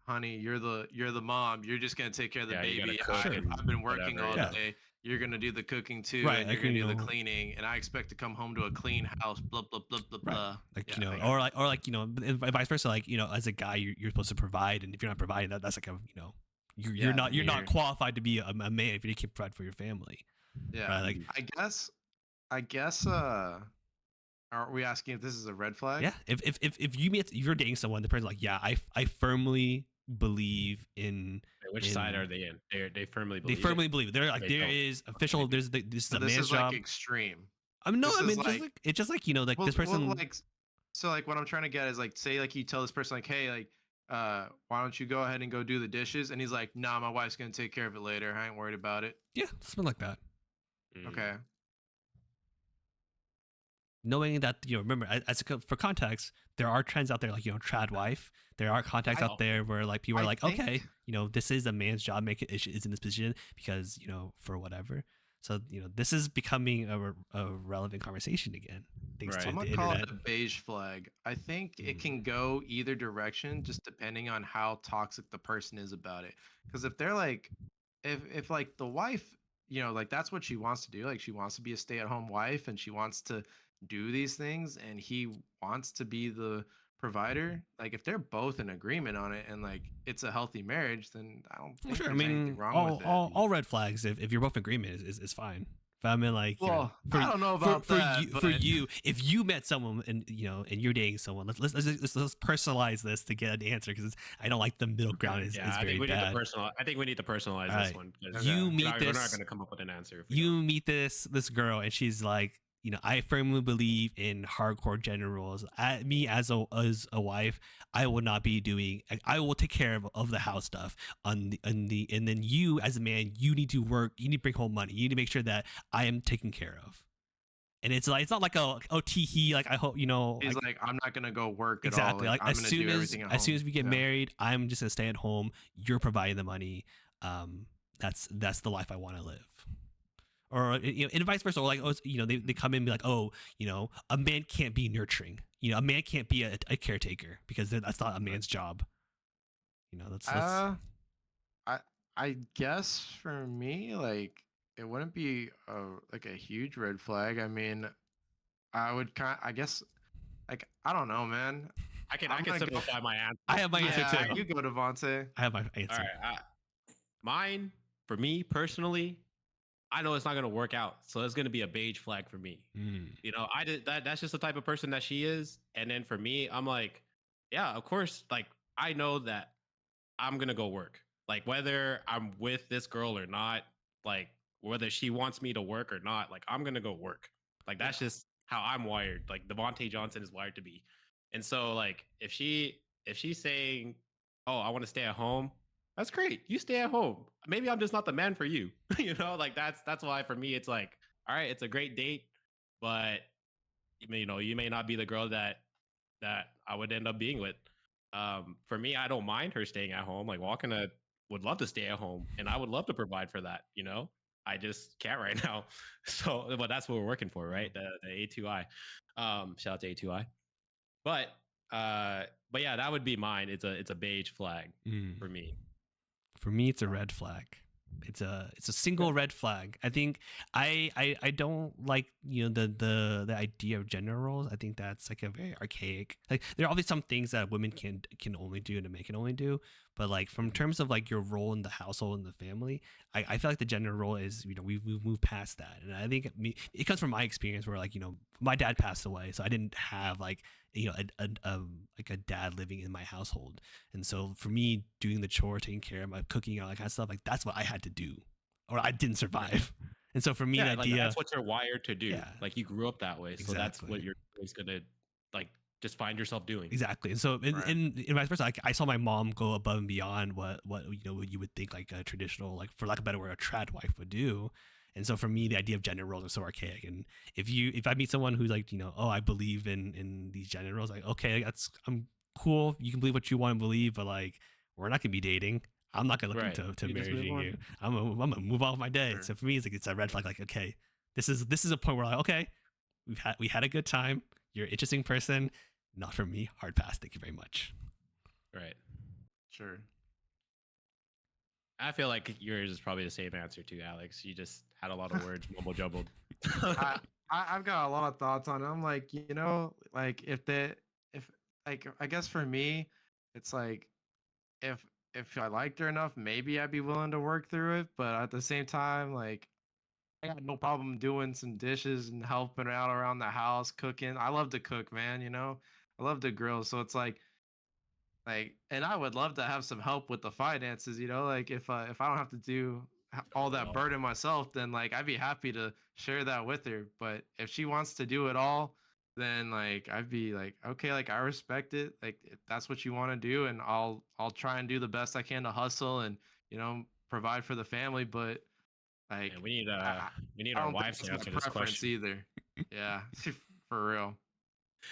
honey, you're the mom. You're just gonna take care of the Yeah, you gotta baby. cook Sure. and I've been working whatever, all yeah. day. You're gonna do the cooking too, Right, and like, you're gonna do the you know- cleaning, and I expect to come home to a clean house. Blah blah blah blah Right. blah. Like, Yeah, I got or like, and vice versa. Like, as a guy, you're supposed to provide, and if you're not providing, that's like you're Yeah, not you're- qualified to be a man if you can't provide for your family. Yeah. Right? Like, I guess. Are we asking if this is a red flag? yeah, if you're dating someone, the person's like, yeah, I firmly believe in. Which side are they in? They firmly They believe. firmly believe it. They're like, They there don't. is official. Okay. This is So a this man's is job. like extreme. I mean, no, this I is mean, like- it's just like this Well, person. like, so like what I'm trying to get is like, say like you tell this person like, hey, like, why don't you go ahead and go do the dishes? And he's like, nah, my wife's gonna take care of it later. I ain't worried about it. Yeah, something like that. Mm. Okay. Knowing that, remember, for context, there are trends out there like, trad wife. There are contacts out there where like people are I like, think- okay, this is a man's job. Make it is in this position because for whatever. So this is becoming a relevant conversation again. Thanks Right. to I'm the gonna call internet. it a beige flag. I think it Mm. can go either direction, just depending on how toxic the person is about it. Because if they're like, if like the wife, like that's what she wants to do, like she wants to be a stay-at-home wife and she wants to do these things, and he wants to be the provider. Like if they're both in agreement on it and like it's a healthy marriage, then I don't Well, think sure. I there's anything mean, wrong all, with it. all red flags. If you're both in agreement, is fine. But I mean, like, Well, I don't know about that, for but- you, if you met someone and and you're dating someone, let's personalize this to get an answer because I don't like the middle ground is I very think we bad. need to personalize. I think we need to personalize All this right. one. You we're meet not, We're not this- going to come up with an answer. If we don't. You meet this girl and she's like, I firmly believe in hardcore gender roles. Me as a wife, I will not be doing. I will take care of the house stuff and then you as a man, you need to work. You need to bring home money. You need to make sure that I am taken care of. And it's not like he like I hope He's like, like, I'm not gonna go work exactly at all. like I'm as gonna soon do as everything at as soon home. as we get Yeah. married, I'm just gonna stay at home. You're providing the money. That's the life I want to live. Or and vice versa. Or like they come in and be like, oh, a man can't be nurturing. A man can't be a caretaker because that's not a man's job. That's I guess for me, like it wouldn't be like a huge red flag. I mean, I guess, like I don't know, man. I can I'm gonna go- simplify my answer. I have my answer Yeah, too. you go, Devante. I have my answer. All right. Mine, for me personally, I know it's not going to work out. So it's going to be a beige flag for me. Mm. I did that. That's just the type of person that she is. And then for me, I'm like, yeah, of course. Like, I know that I'm going to go work. Like, whether I'm with this girl or not, like, whether she wants me to work or not, like, I'm going to go work. Like, that's just how I'm wired, like Devante Johnson is wired to be. And so like if she's saying, "Oh, I want to stay at home," that's great. You stay at home. Maybe I'm just not the man for you. Like that's why for me it's like, all right, it's a great date, but you may not be the girl that I would end up being with. For me, I don't mind her staying at home. Like Walkina would love to stay at home, and I would love to provide for that. I just can't right now. So, but that's what we're working for, right? The A2I. Shout out to A2I. But but yeah, that would be mine. It's a beige flag for me. For me, it's a red flag. It's a single red flag. I think I don't like the idea of gender roles. I think that's like a very archaic. Like there are obviously some things that women can only do and a man can only do, but like from terms of like your role in the household and the family, I feel like the gender role is we've moved past that, and I think it comes from my experience where like my dad passed away, so I didn't have like like a dad living in my household. And so for me, doing the chore, taking care of my cooking, all that kind of stuff, like that's what I had to do, or I didn't survive. And so for me, Yeah, the like idea, that's what you're wired to do. yeah, Like you grew up that way, so that's what exactly, you're always gonna like just find yourself doing. exactly. And so Right. in vice versa, I saw my mom go above and beyond what what you would think like a traditional, like for lack of a better word, a trad wife would do. And so for me, the idea of gender roles are so archaic. And if I meet someone who's like, oh, I believe in these gender roles, like, okay, I'm cool. You can believe what you want to believe, but like, we're not gonna be dating. I'm not gonna look Right. into You just move marrying on. you. I'm gonna move on with my day. Sure. So for me, it's a red flag. Like, okay, this is a point where like, okay, we had a good time. You're an interesting person. Not for me. Hard pass. Thank you very much. Right. Sure. I feel like yours is probably the same answer too, Alex. You just had a lot of words mumble jumbled. I, I've got a lot of thoughts on it. I'm like, like if like I guess for me, it's like if if I liked her enough, maybe I'd be willing to work through it. But at the same time, like I got no problem doing some dishes and helping out around the house, cooking. I love to cook, man. I love to grill. So it's like, and I would love to have some help with the finances. Like if I don't have to do all that burden myself, then like I'd be happy to share that with her. But if she wants to do it all, then like I'd be like, okay, like I respect it. Like if that's what you want to do, and I'll try and do the best I can to hustle and provide for the family. But like And we need I, I we need I our don't think wives that's to my answer this preference question either. Yeah, for real.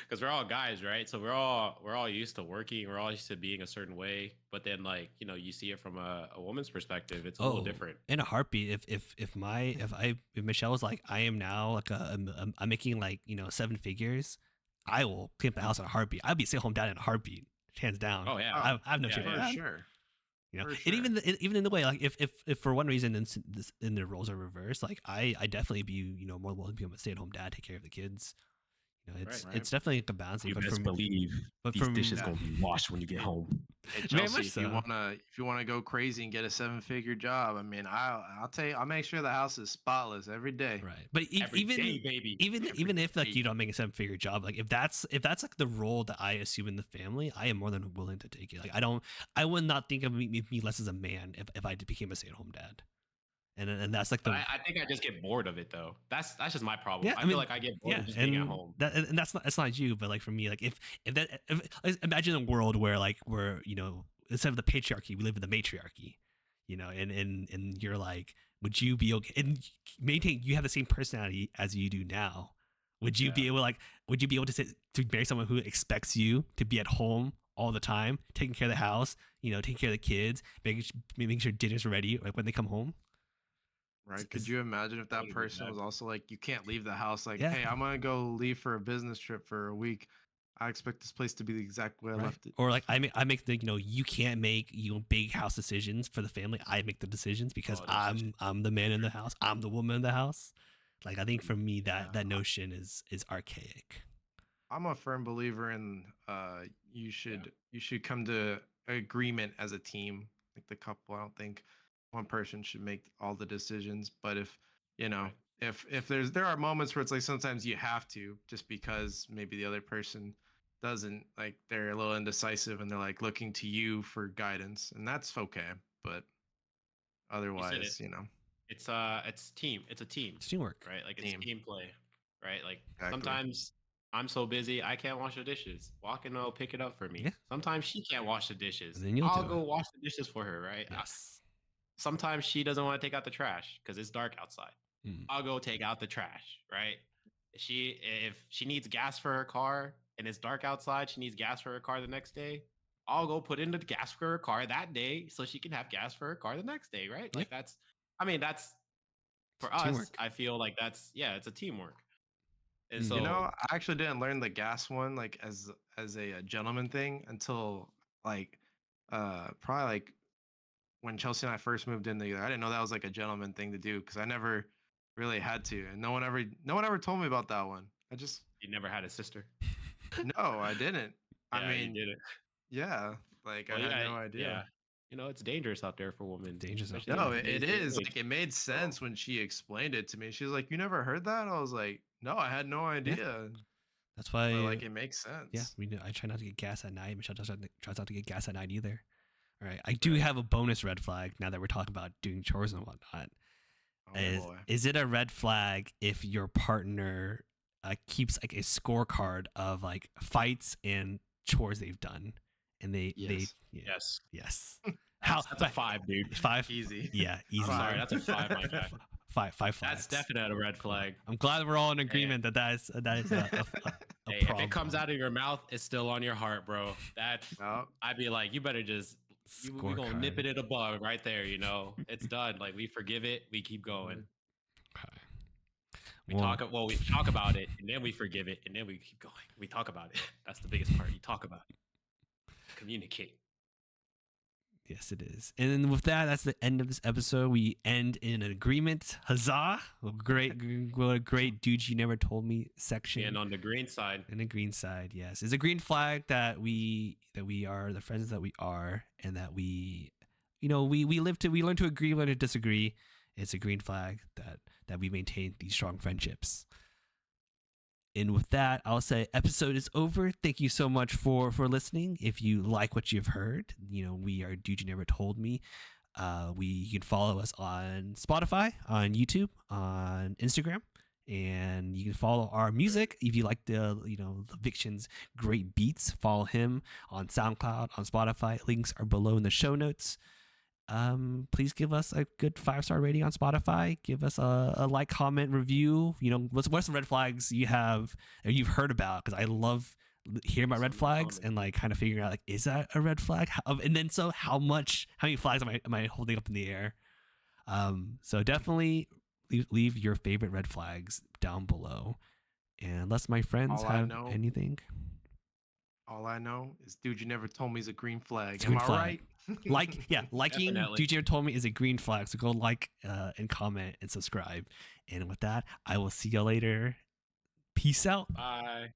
because we're all guys, right? So we're all used to working, we're all used to being a certain way, but then like you see it from a woman's perspective, it's a little different. In a heartbeat. If Michelle was like, I am now like I'm making like 7 figures, I will clean up the house in a heartbeat. I'd be a stay-at-home dad in a heartbeat, hands down. Oh yeah, Oh, I have no yeah, shame yeah. for for that. sure. For And sure. even in the way, like if for one reason in the roles are reversed, like I definitely be more willing to be a stay-at-home dad, take care of the kids. It's Right. it's definitely a balancing. You But best believe but these from dishes Yeah. gonna be washed when you get Hey, home. hey very Chelsea, much if you so. wanna go crazy and get a 7-figure job, I mean, I'll tell you, I'll make sure the house is spotless every day. Right. But Every even day, baby. even if like day. you don't make a 7-figure job, like if that's like the role that I assume in the family, I am more than willing to take it. Like I would not think of me less as a man if I became a stay-at-home dad. And that's like But the I think I just get bored of it though. That's just my problem. yeah. I I feel mean like I get bored yeah, of just being at home. and that's not you, but like for me, like if imagine a world where like we're instead of the patriarchy, we live in the matriarchy, and you're like, would you be okay and maintain you have the same personality as you do now? Would you Yeah. be able would you be able to marry someone who expects you to be at home all the time, taking care of the house, taking care of the kids, making sure dinner's ready like when they come home? Right? Could It's- you imagine if I that wouldn't do person that. was also like, you can't leave the house? Like, yeah. hey, I'm gonna go leave for a business trip for a week. I expect this place to be the exact way I Right. left it. Or like I make the you can't make big house decisions for the family. I make the decisions because Oh, that's such I'm the man in the house. I'm the woman in the house. Like I think for me Yeah. that notion is archaic. I'm a firm believer in you should come to agreement as a team, like the couple. I don't think one person should make all the decisions, but if right. if there are moments where it's like sometimes you have to, just because maybe the other person doesn't, like they're a little indecisive and they're like looking to you for guidance, and that's okay. But You said it. otherwise, It's team. It's a team, It's teamwork. right? Like it's team. team play. right? Like Exactly. sometimes I'm so busy I can't wash the dishes. Walking will pick it up for Yeah. me. Sometimes she can't wash the And dishes. then you'll I'll do it. go wash the dishes for her, right? Yes. Sometimes she doesn't want to take out the trash because it's dark outside. Mm. I'll go take out the trash, right? If she needs gas for her car and it's dark outside, she needs gas for her car the next day. I'll go put in the gas for her car that day so she can have gas for her car the next day, right? Yeah. Like that's for It's us. teamwork. I feel like it's a teamwork. And Mm. You know, so I actually didn't learn the gas one like as a gentleman thing until like probably like when Chelsea and I first moved in together. I didn't know that was like a gentleman thing to do because I never really had to, and no one ever told me about that one. I just you never had a sister. no, I didn't. I Yeah, you mean, did it. yeah, like I Well, had yeah, no idea. yeah. It's dangerous out there for women, Dangerous out especially there. in No, it today's day is and like age. it made So sense when she explained it to me. She was like, "You never heard that?" I was like, "No, I had no Yeah. idea." That's But why. like it makes Yeah. sense. I try not to get gas at night. Michelle tries not to get gas at night either. All right. I do Right. have a bonus red flag now that we're talking about doing chores and whatnot. Oh boy. Is it a red flag if your partner keeps like a scorecard of like fights and chores they've done, and they Yes. yeah, yes, yes, how that's a five, dude. five, Easy. yeah, I'm easy. sorry, Five. that's a five, my guy. Five That's flags. definitely a red Cool. flag. I'm glad we're all in Hey, agreement that is a hey, if problem. it comes out of your mouth, it's still on your heart, bro. No. I'd be like, you better just we gonna nip Scorecard. it in the bud right there. It's done. Like we forgive it, we keep going. Okay. We Well, we talk about it, and then we forgive it, and then we keep going. We talk about it. That's the biggest part. You talk about it, communicate. yes, it is. And then with that, that's the end of this episode. We end in an agreement. Huzzah! What a great dude you never told me section. And on the green side, And the green side, yes, it's a green flag that we are the friends that we are, and that we learn to agree, learn to disagree. It's a green flag that we maintain these strong friendships. And with that, I'll say episode is over. Thank you so much for listening. If you like what you've heard, we are Dude You Never Told Me. You can follow us on Spotify, on YouTube, on Instagram, and you can follow our music if you like the Viction's great beats. Follow him on SoundCloud, on Spotify. Links are below in the show notes. Please give us a good 5-star rating on Spotify. Give us a like, comment, review. What's some red flags you have or you've heard about? Because I love hearing about red flags and like kind of figuring out like, is that a red flag? And then how many flags am I holding up in the air? So definitely leave your favorite red flags down below. And unless my friends have anything. All I know is Dude You Never Told Me is a green flag. It's a green Am I flag. right? Liking Definitely. Dude You Told Me is a green flag. So go like and comment and subscribe. And with that, I will see you later. Peace out. bye.